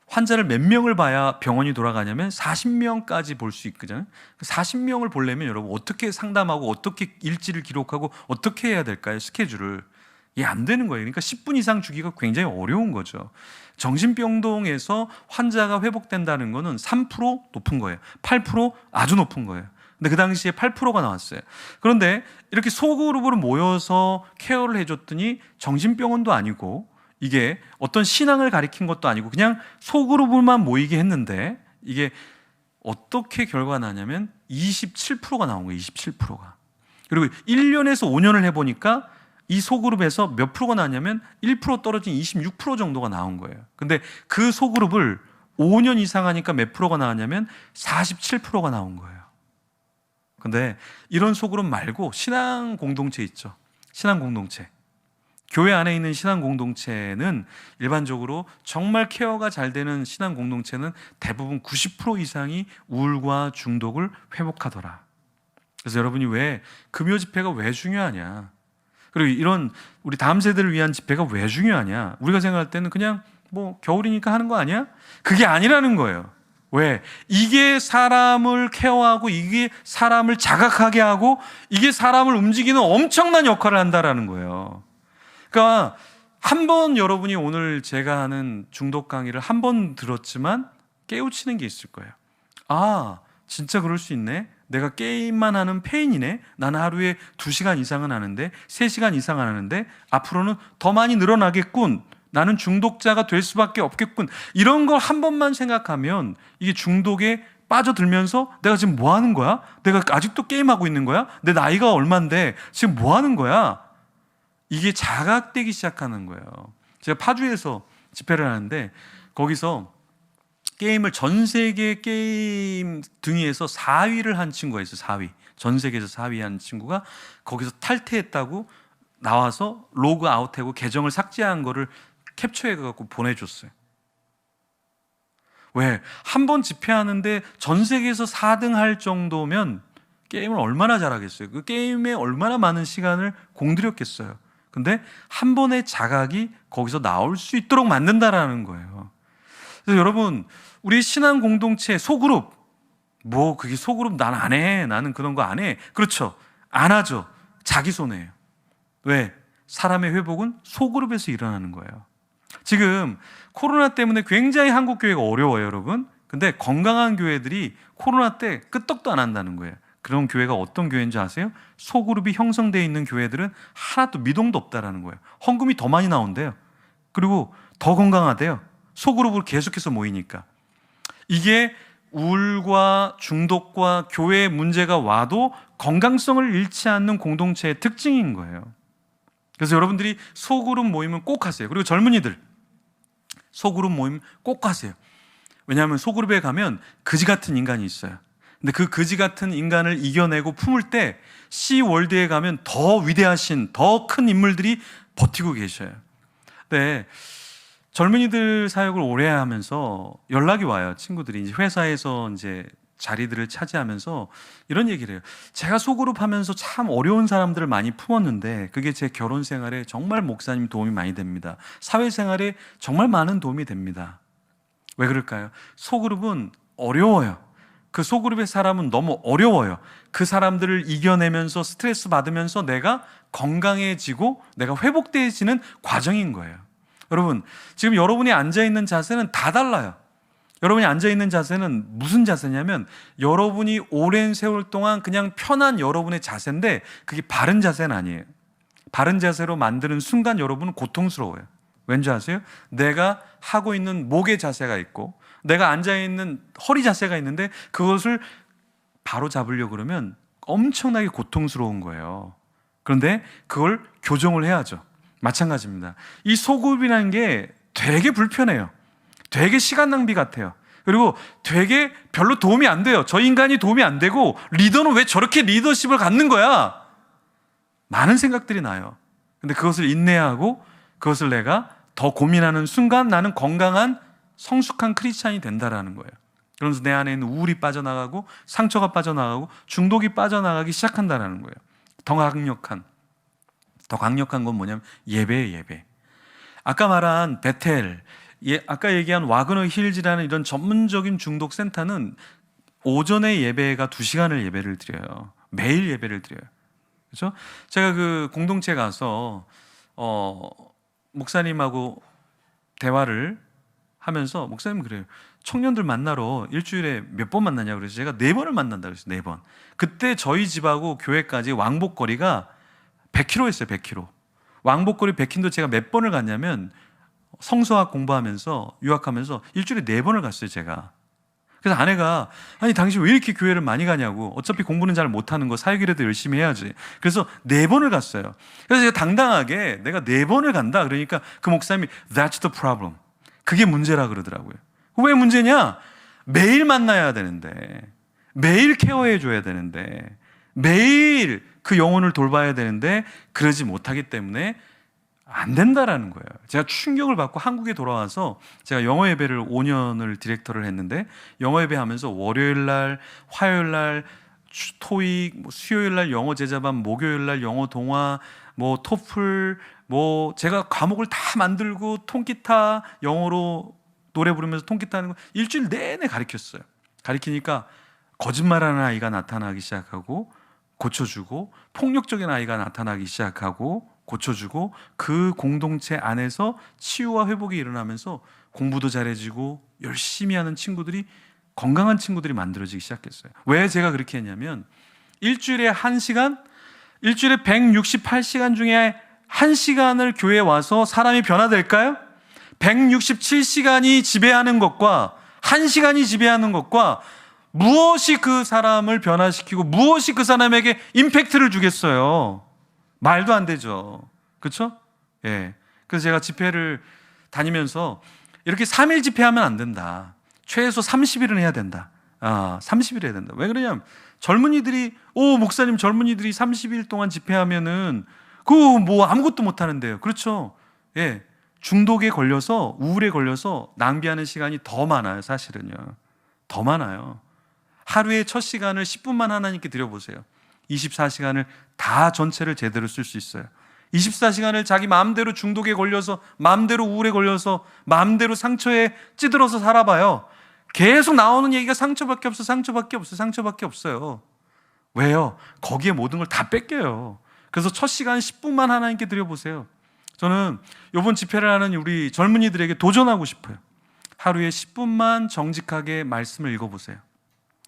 환자를 몇 명을 봐야 병원이 돌아가냐면 40명까지 볼 수 있거든요. 40명을 보려면 여러분 어떻게 상담하고 어떻게 일지를 기록하고 어떻게 해야 될까요? 스케줄을. 이게 안 되는 거예요. 그러니까 10분 이상 주기가 굉장히 어려운 거죠. 정신병동에서 환자가 회복된다는 거는 3% 높은 거예요. 8% 아주 높은 거예요. 근데 그 당시에 8%가 나왔어요. 그런데 이렇게 소그룹으로 모여서 케어를 해줬더니 정신병원도 아니고 이게 어떤 신앙을 가리킨 것도 아니고 그냥 소그룹만 모이게 했는데 이게 어떻게 결과가 나냐면 27%가 나온 거예요. 27%가. 그리고 1년에서 5년을 해보니까 이 소그룹에서 몇 프로가 나왔냐면 1% 떨어진 26% 정도가 나온 거예요. 근데 그 소그룹을 5년 이상 하니까 몇 프로가 나왔냐면 47%가 나온 거예요. 근데 이런 소그룹 말고 신앙 공동체 있죠. 신앙 공동체. 교회 안에 있는 신앙 공동체는 일반적으로 정말 케어가 잘 되는 신앙 공동체는 대부분 90% 이상이 우울과 중독을 회복하더라. 그래서 여러분이 왜 금요 집회가 왜 중요하냐? 그리고 이런 우리 다음 세대를 위한 집회가 왜 중요하냐? 우리가 생각할 때는 그냥 뭐 겨울이니까 하는 거 아니야? 그게 아니라는 거예요. 왜? 이게 사람을 케어하고 이게 사람을 자각하게 하고 이게 사람을 움직이는 엄청난 역할을 한다라는 거예요. 그러니까 한 번 여러분이 오늘 제가 하는 중독 강의를 한 번 들었지만 깨우치는 게 있을 거예요. 아, 진짜 그럴 수 있네. 내가 게임만 하는 페인이네. 나는 하루에 2시간 이상은 하는데 3시간 이상은 하는데 앞으로는 더 많이 늘어나겠군. 나는 중독자가 될 수밖에 없겠군. 이런 걸 한 번만 생각하면 이게 중독에 빠져들면서 내가 지금 뭐 하는 거야? 내가 아직도 게임하고 있는 거야? 내 나이가 얼만데 지금 뭐 하는 거야? 이게 자각되기 시작하는 거예요. 제가 파주에서 집회를 하는데 거기서 게임을 전 세계 게임 등위에서 4위를 한 친구가 있어요. 4위. 전 세계에서 4위 한 친구가 거기서 탈퇴했다고 나와서 로그 아웃하고 계정을 삭제한 거를 캡처해 갖고 보내줬어요. 왜? 한 번 집회하는데 전 세계에서 4등 할 정도면 게임을 얼마나 잘하겠어요? 그 게임에 얼마나 많은 시간을 공들였겠어요. 근데 한 번의 자각이 거기서 나올 수 있도록 만든다라는 거예요. 그래서 여러분, 우리 신앙 공동체 소그룹, 뭐 그게 소그룹 난 안 해. 나는 그런 거 안 해. 그렇죠. 안 하죠. 자기 손해예요. 왜? 사람의 회복은 소그룹에서 일어나는 거예요. 지금 코로나 때문에 굉장히 한국 교회가 어려워요, 여러분. 근데 건강한 교회들이 코로나 때 끄떡도 안 한다는 거예요. 그런 교회가 어떤 교회인지 아세요? 소그룹이 형성되어 있는 교회들은 하나도 미동도 없다라는 거예요. 헌금이 더 많이 나온대요. 그리고 더 건강하대요. 소그룹으로 계속해서 모이니까. 이게 우울과 중독과 교회에 문제가 와도 건강성을 잃지 않는 공동체의 특징인 거예요. 그래서 여러분들이 소그룹 모임은 꼭 하세요. 그리고 젊은이들 소그룹 모임 꼭 하세요. 왜냐하면 소그룹에 가면 그지 같은 인간이 있어요. 근데 그 거지 같은 인간을 이겨내고 품을 때 시월드에 가면 더 위대하신 더 큰 인물들이 버티고 계셔요. 네, 젊은이들 사역을 오래 하면서 연락이 와요. 친구들이 이제 회사에서 이제 자리들을 차지하면서 이런 얘기를 해요. 제가 소그룹 하면서 참 어려운 사람들을 많이 품었는데 그게 제 결혼 생활에 정말 목사님 도움이 많이 됩니다. 사회생활에 정말 많은 도움이 됩니다. 왜 그럴까요? 소그룹은 어려워요. 그 소그룹의 사람은 너무 어려워요. 그 사람들을 이겨내면서 스트레스 받으면서 내가 건강해지고 내가 회복되어지는 과정인 거예요. 여러분, 지금 여러분이 앉아있는 자세는 다 달라요. 여러분이 앉아있는 자세는 무슨 자세냐면 여러분이 오랜 세월 동안 그냥 편한 여러분의 자세인데 그게 바른 자세는 아니에요. 바른 자세로 만드는 순간 여러분은 고통스러워요. 왠지 아세요? 내가 하고 있는 목의 자세가 있고 내가 앉아있는 허리 자세가 있는데 그것을 바로 잡으려고 그러면 엄청나게 고통스러운 거예요. 그런데 그걸 교정을 해야죠. 마찬가지입니다. 이 소급이라는 게 되게 불편해요. 되게 시간 낭비 같아요. 그리고 되게 별로 도움이 안 돼요. 저 인간이 도움이 안 되고 리더는 왜 저렇게 리더십을 갖는 거야? 많은 생각들이 나요. 근데 그것을 인내하고 그것을 내가 더 고민하는 순간 나는 건강한 성숙한 크리스찬이 된다라는 거예요. 그러면서 내 안에 있는 우울이 빠져나가고 상처가 빠져나가고 중독이 빠져나가기 시작한다는 거예요. 더 강력한 건 뭐냐면 예배예요. 예배. 아까 말한 베텔, 아까 얘기한 와그너 힐즈라는 이런 전문적인 중독 센터는 오전에 예배가 2시간을 예배를 드려요. 매일 예배를 드려요. 그렇죠? 제가 그 공동체 가서 목사님하고 대화를 하면서 목사님 그래요. 청년들 만나러 일주일에 몇 번 만나냐고 그래서 제가 4번을 만난다고 그랬어요. 4번. 그때 저희 집하고 교회까지 왕복거리가 100km였어요. 100km. 왕복거리 100km도 제가 몇 번을 갔냐면 성서학 공부하면서 유학하면서 일주일에 4번을 갔어요. 제가. 그래서 아내가 아니 당신 왜 이렇게 교회를 많이 가냐고. 어차피 공부는 잘 못하는 거 사역이라도 열심히 해야지. 그래서 4번을 갔어요. 그래서 제가 당당하게 내가 4번을 간다 그러니까 그 목사님이 That's the problem. 그게 문제라 그러더라고요. 왜 문제냐? 매일 만나야 되는데 매일 케어해 줘야 되는데 매일 그 영혼을 돌봐야 되는데 그러지 못하기 때문에 안 된다라는 거예요. 제가 충격을 받고 한국에 돌아와서 제가 영어 예배를 5년을 디렉터를 했는데 영어 예배 하면서 월요일 날, 화요일 날 토익, 수요일 날 영어 제자반, 목요일 날 영어 동화, 토플, 제가 과목을 다 만들고 통기타 영어로 노래 부르면서 통기타 하는 거 일주일 내내 가르쳤어요. 가르치니까 거짓말하는 아이가 나타나기 시작하고 고쳐주고 폭력적인 아이가 나타나기 시작하고 고쳐주고 그 공동체 안에서 치유와 회복이 일어나면서 공부도 잘해지고 열심히 하는 친구들이 건강한 친구들이 만들어지기 시작했어요. 왜 제가 그렇게 했냐면 일주일에 1시간, 일주일에 168시간 중에 1시간을 교회에 와서 사람이 변화될까요? 167시간이 지배하는 것과 1시간이 지배하는 것과 무엇이 그 사람을 변화시키고 무엇이 그 사람에게 임팩트를 주겠어요? 말도 안 되죠. 그렇죠? 예. 그래서 제가 집회를 다니면서 이렇게 3일 집회하면 안 된다. 최소 30일은 해야 된다. 30일 해야 된다. 왜 그러냐면 젊은이들이 목사님 젊은이들이 30일 동안 집회하면은 아무것도 못 하는데요. 그렇죠? 예. 중독에 걸려서 우울에 걸려서 낭비하는 시간이 더 많아요. 사실은요. 더 많아요. 하루의 첫 시간을 10분만 하나님께 드려보세요. 24시간을 다 전체를 제대로 쓸 수 있어요. 24시간을 자기 마음대로 중독에 걸려서 마음대로 우울에 걸려서 마음대로 상처에 찌들어서 살아봐요. 계속 나오는 얘기가 상처밖에 없어, 상처밖에 없어, 상처밖에 없어요. 왜요? 거기에 모든 걸 다 뺏겨요. 그래서 첫 시간 10분만 하나님께 드려보세요. 저는 이번 집회를 하는 우리 젊은이들에게 도전하고 싶어요. 하루에 10분만 정직하게 말씀을 읽어보세요.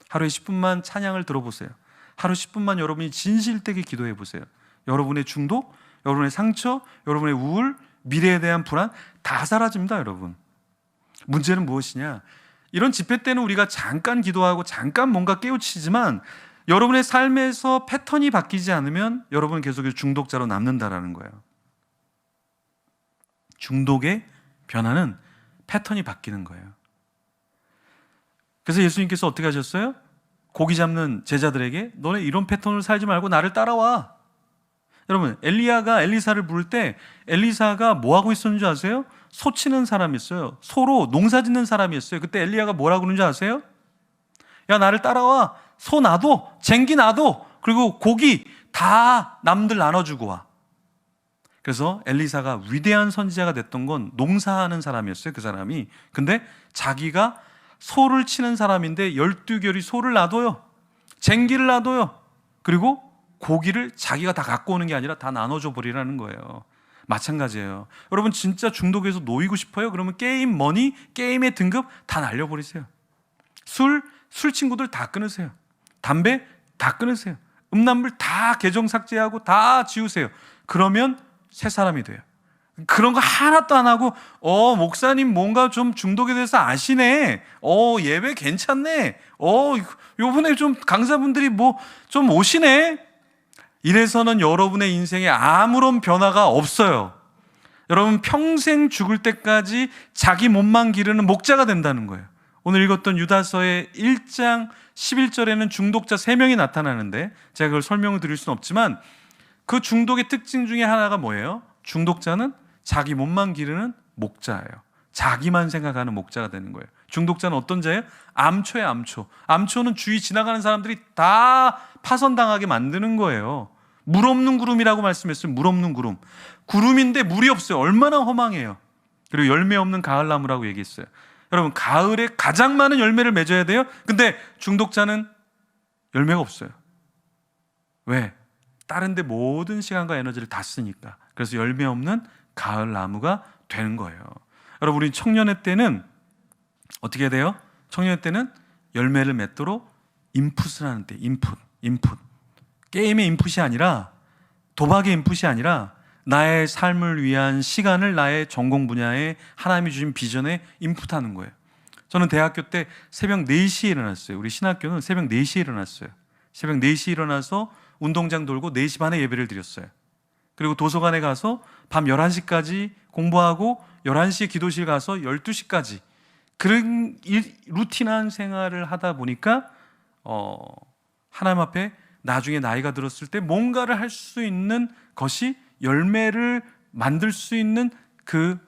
하루에 10분만 찬양을 들어보세요. 하루 10분만 여러분이 진실되게 기도해 보세요. 여러분의 중독, 여러분의 상처, 여러분의 우울, 미래에 대한 불안 다 사라집니다, 여러분. 문제는 무엇이냐? 이런 집회 때는 우리가 잠깐 기도하고 잠깐 뭔가 깨우치지만 여러분의 삶에서 패턴이 바뀌지 않으면 여러분은 계속 중독자로 남는다라는 거예요. 중독의 변화는 패턴이 바뀌는 거예요. 그래서 예수님께서 어떻게 하셨어요? 고기 잡는 제자들에게 너네 이런 패턴으로 살지 말고 나를 따라와. 여러분, 엘리야가 엘리사를 부를 때 엘리사가 뭐 하고 있었는 줄 아세요? 소 치는 사람이었어요. 소로 농사 짓는 사람이었어요. 그때 엘리야가 뭐라고 그러는지 아세요? 야, 나를 따라와. 소 놔둬, 쟁기 놔둬, 그리고 고기 다 남들 나눠주고 와. 그래서 엘리사가 위대한 선지자가 됐던 건 농사하는 사람이었어요, 그 사람이. 근데 자기가 소를 치는 사람인데 12결이 소를 놔둬요, 쟁기를 놔둬요, 그리고 고기를 자기가 다 갖고 오는 게 아니라 다 나눠줘 버리라는 거예요. 마찬가지예요. 여러분, 진짜 중독에서 놓이고 싶어요? 그러면 게임 머니, 게임의 등급 다 날려버리세요. 술 친구들 다 끊으세요. 담배 다 끊으세요. 음란물 다 계정 삭제하고 다 지우세요. 그러면 새 사람이 돼요. 그런 거 하나도 안 하고 목사님 뭔가 좀 중독에 대해서 아시네, 예배 괜찮네, 요번에 좀 강사분들이 뭐 좀 오시네, 이래서는 여러분의 인생에 아무런 변화가 없어요. 여러분, 평생 죽을 때까지 자기 몸만 기르는 목자가 된다는 거예요. 오늘 읽었던 유다서의 1장 11절에는 중독자 3명이 나타나는데 제가 그걸 설명을 드릴 수는 없지만 그 중독의 특징 중에 하나가 뭐예요? 중독자는 자기 몸만 기르는 목자예요. 자기만 생각하는 목자가 되는 거예요. 중독자는 어떤 자예요? 암초예요, 암초. 암초는 주위 지나가는 사람들이 다 파선당하게 만드는 거예요. 물 없는 구름이라고 말씀했어요. 물 없는 구름. 구름인데 물이 없어요. 얼마나 허망해요. 그리고 열매 없는 가을나무라고 얘기했어요. 여러분, 가을에 가장 많은 열매를 맺어야 돼요. 근데 중독자는 열매가 없어요. 왜? 다른 데 모든 시간과 에너지를 다 쓰니까. 그래서 열매 없는 가을나무가 되는 거예요. 여러분, 우리 청년의 때는 어떻게 돼요? 청년의 때는 열매를 맺도록 인풋을 하는데, 인풋. 게임의 인풋이 아니라, 도박의 인풋이 아니라 나의 삶을 위한 시간을 나의 전공 분야에 하나님이 주신 비전에 인풋하는 거예요. 저는 대학교 때 새벽 4시에 일어났어요. 우리 신학교는 새벽 4시에 일어났어요. 새벽 4시에 일어나서 운동장 돌고 4시 반에 예배를 드렸어요. 그리고 도서관에 가서 밤 11시까지 공부하고 11시에 기도실 가서 12시까지 그런 루틴한 생활을 하다 보니까 하나님 앞에 나중에 나이가 들었을 때 뭔가를 할 수 있는 것이 열매를 만들 수 있는 그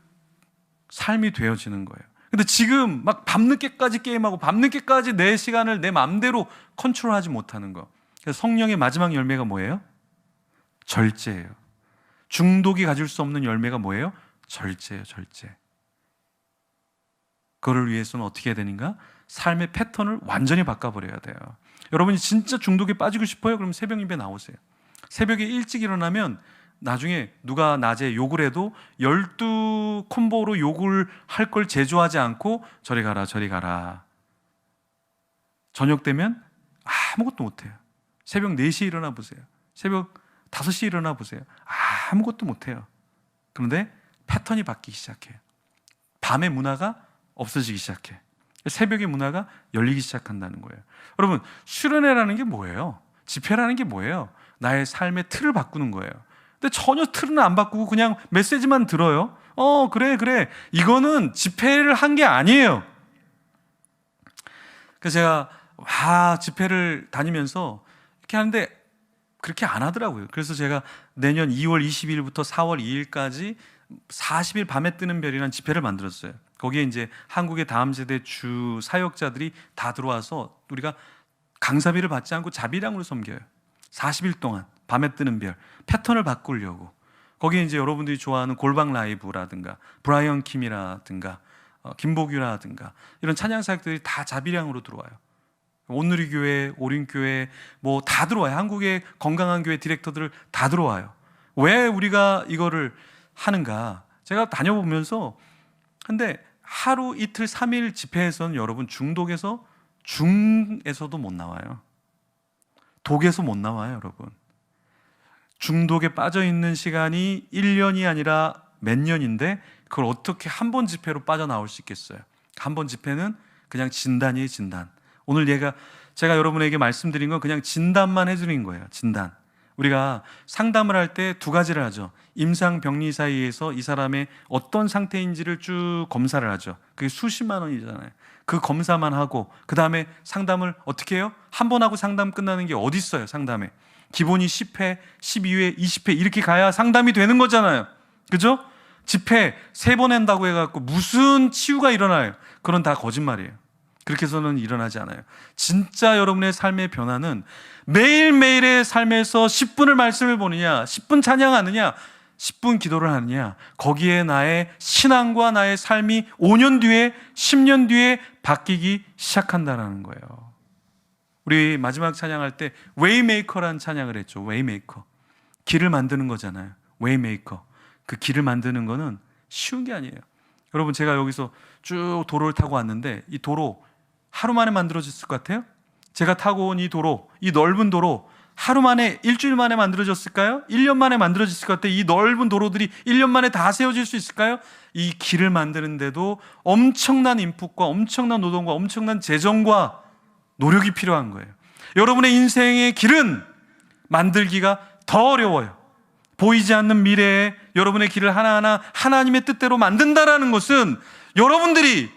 삶이 되어지는 거예요. 근데 지금 막 밤늦게까지 게임하고 밤늦게까지 내 시간을 내 마음대로 컨트롤하지 못하는 거. 그래서 성령의 마지막 열매가 뭐예요? 절제예요. 중독이 가질 수 없는 열매가 뭐예요? 절제예요, 절제. 그거를 위해서는 어떻게 해야 되는가? 삶의 패턴을 완전히 바꿔버려야 돼요. 여러분이 진짜 중독에 빠지고 싶어요? 그럼 새벽 예배 나오세요. 새벽에 일찍 일어나면 나중에 누가 낮에 욕을 해도 12콤보로 욕을 할 걸 제조하지 않고 저리 가라, 저리 가라. 저녁 되면 아무것도 못해요. 새벽 4시에 일어나 보세요. 새벽 5시에 일어나 보세요. 아무것도 못해요. 그런데 패턴이 바뀌기 시작해요. 밤의 문화가 없어지기 시작해. 새벽의 문화가 열리기 시작한다는 거예요. 여러분, 수련회라는 게 뭐예요? 집회라는 게 뭐예요? 나의 삶의 틀을 바꾸는 거예요. 근데 전혀 틀은 안 바꾸고 그냥 메시지만 들어요. 그래. 이거는 집회를 한 게 아니에요. 그래서 제가 집회를 다니면서 이렇게 하는데 그렇게 안 하더라고요. 그래서 제가 내년 2월 22일부터 4월 2일까지 40일 밤에 뜨는 별이라는 집회를 만들었어요. 거기에 이제 한국의 다음 세대 주 사역자들이 다 들어와서 우리가 강사비를 받지 않고 자비량으로 섬겨요. 40일 동안 밤에 뜨는 별 패턴을 바꾸려고. 거기에 이제 여러분들이 좋아하는 골방 라이브라든가 브라이언 킴이라든가 김복유라든가 이런 찬양 사역들이 다 자비량으로 들어와요. 온누리 교회, 오륜교회 뭐 다 들어와요. 한국의 건강한 교회 디렉터들 다 들어와요. 왜 우리가 이거를 하는가? 제가 다녀보면서 근데 하루 이틀 3일 집회에서는 여러분 중독에서도 못 나와요. 독에서 못 나와요, 여러분. 중독에 빠져 있는 시간이 1년이 아니라 몇 년인데 그걸 어떻게 한 번 집회로 빠져나올 수 있겠어요? 한 번 집회는 그냥 진단이에요, 진단. 오늘 제가 여러분에게 말씀드린 건 그냥 진단만 해드린 거예요. 진단. 우리가 상담을 할 때 두 가지를 하죠. 임상병리 사이에서 이 사람의 어떤 상태인지를 쭉 검사를 하죠. 그게 수십만 원이잖아요. 그 검사만 하고 그 다음에 상담을 어떻게 해요? 한 번 하고 상담 끝나는 게 어디 있어요? 상담에 기본이 10회, 12회, 20회 이렇게 가야 상담이 되는 거잖아요. 그죠? 집회 3번 한다고 해갖고 무슨 치유가 일어나요? 그건 다 거짓말이에요. 그렇게 해서는 일어나지 않아요. 진짜 여러분의 삶의 변화는 매일매일의 삶에서 10분을 말씀을 보느냐, 10분 찬양하느냐, 10분 기도를 하느냐, 거기에 나의 신앙과 나의 삶이 5년 뒤에 10년 뒤에 바뀌기 시작한다는 거예요. 우리 마지막 찬양할 때 웨이메이커라는 찬양을 했죠. 웨이메이커, 길을 만드는 거잖아요. 웨이메이커, 그 길을 만드는 거는 쉬운 게 아니에요. 여러분, 제가 여기서 쭉 도로를 타고 왔는데 이 도로 하루 만에 만들어졌을 것 같아요? 제가 타고 온 이 도로, 이 넓은 도로 하루 만에, 일주일 만에 만들어졌을까요? 1년 만에 만들어졌을 것 같아요. 이 넓은 도로들이 1년 만에 다 세워질 수 있을까요? 이 길을 만드는데도 엄청난 인풋과 엄청난 노동과 엄청난 재정과 노력이 필요한 거예요. 여러분의 인생의 길은 만들기가 더 어려워요. 보이지 않는 미래에 여러분의 길을 하나하나 하나님의 뜻대로 만든다라는 것은 여러분들이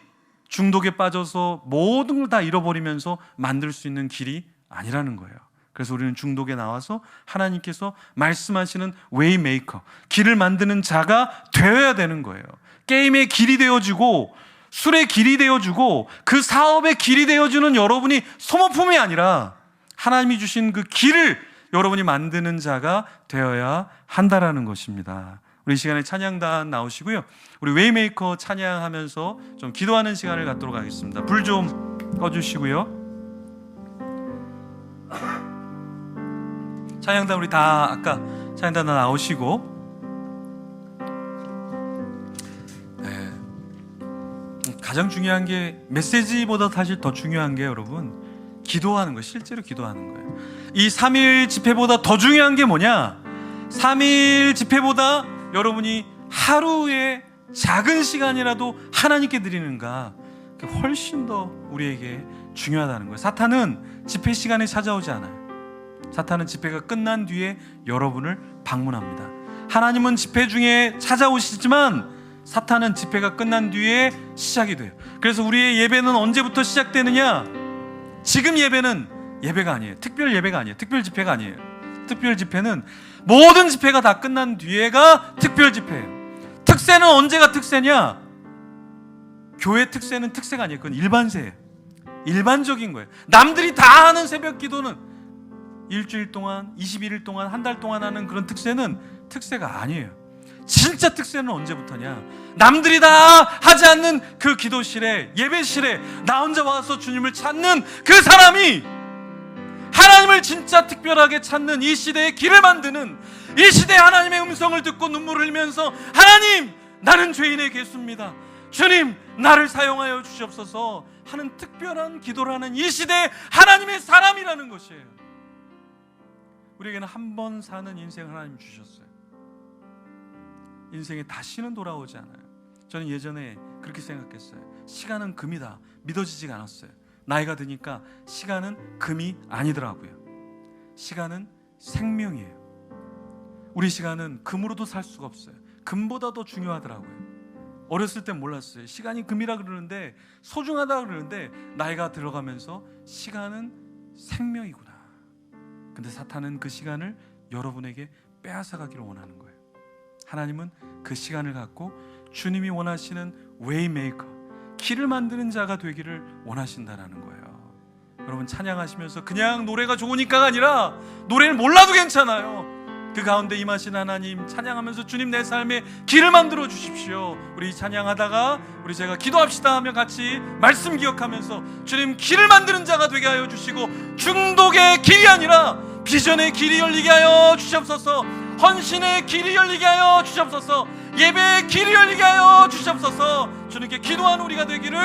중독에 빠져서 모든 걸 다 잃어버리면서 만들 수 있는 길이 아니라는 거예요. 그래서 우리는 중독에 나와서 하나님께서 말씀하시는 웨이메이커, 길을 만드는 자가 되어야 되는 거예요. 게임의 길이 되어주고 술의 길이 되어주고 그 사업의 길이 되어주는 여러분이 소모품이 아니라 하나님이 주신 그 길을 여러분이 만드는 자가 되어야 한다라는 것입니다. 우리 이 시간에 찬양단 나오시고요. 우리 웨이메이커 찬양하면서 좀 기도하는 시간을 갖도록 하겠습니다. 불 좀 꺼주시고요. 찬양단 우리 다 아까 찬양단 다 나오시고, 가장 중요한 게 메시지보다 사실 더 중요한 게 여러분 기도하는 거예요. 실제로 기도하는 거예요. 이 3일 집회보다 더 중요한 게 뭐냐? 3일 집회보다 여러분이 하루에 작은 시간이라도 하나님께 드리는가, 훨씬 더 우리에게 중요하다는 거예요. 사탄은 집회 시간에 찾아오지 않아요. 사탄은 집회가 끝난 뒤에 여러분을 방문합니다. 하나님은 집회 중에 찾아오시지만 사탄은 집회가 끝난 뒤에 시작이 돼요. 그래서 우리의 예배는 언제부터 시작되느냐? 지금 예배는 예배가 아니에요. 특별 예배가 아니에요. 특별 집회가 아니에요. 특별 집회는 모든 집회가 다 끝난 뒤에가 특별 집회예요. 특세는 언제가 특세냐? 교회 특세는 특세가 아니에요. 그건 일반세예요. 일반적인 거예요. 남들이 다 하는 새벽 기도는 일주일 동안, 21일 동안, 한 달 동안 하는 그런 특세는 특세가 아니에요. 진짜 특세는 언제부터냐? 남들이 다 하지 않는 그 기도실에, 예배실에 나 혼자 와서 주님을 찾는 그 사람이 하나님을 진짜 특별하게 찾는 이 시대의 길을 만드는, 이 시대에 하나님의 음성을 듣고 눈물을 흘리면서 하나님, 나는 죄인의 개수입니다, 주님 나를 사용하여 주시옵소서 하는 특별한 기도를 하는 이 시대에 하나님의 사람이라는 것이에요. 우리에게는 한 번 사는 인생 하나님 주셨어요. 인생에 다시는 돌아오지 않아요. 저는 예전에 그렇게 생각했어요. 시간은 금이다. 믿어지지가 않았어요. 나이가 드니까 시간은 금이 아니더라고요. 시간은 생명이에요. 우리 시간은 금으로도 살 수가 없어요. 금보다 더 중요하더라고요. 어렸을 땐 몰랐어요. 시간이 금이라 그러는데, 소중하다 그러는데, 나이가 들어가면서 시간은 생명이구나. 근데 사탄은 그 시간을 여러분에게 빼앗아가기를 원하는 거예요. 하나님은 그 시간을 갖고 주님이 원하시는 웨이메이커, 길을 만드는 자가 되기를 원하신다는 거예요. 여러분, 찬양하시면서 그냥 노래가 좋으니까가 아니라 노래를 몰라도 괜찮아요. 그 가운데 임하신 하나님 찬양하면서 주님 내 삶에 길을 만들어 주십시오. 우리 찬양하다가 우리 제가 기도합시다 하면 같이 말씀 기억하면서 주님 길을 만드는 자가 되게 하여 주시고, 중독의 길이 아니라 비전의 길이 열리게 하여 주시옵소서. 헌신의 길이 열리게 하여 주시옵소서. 예배의 길이 열리게 하여 주시옵소서. 주님께 기도하는 우리가 되기를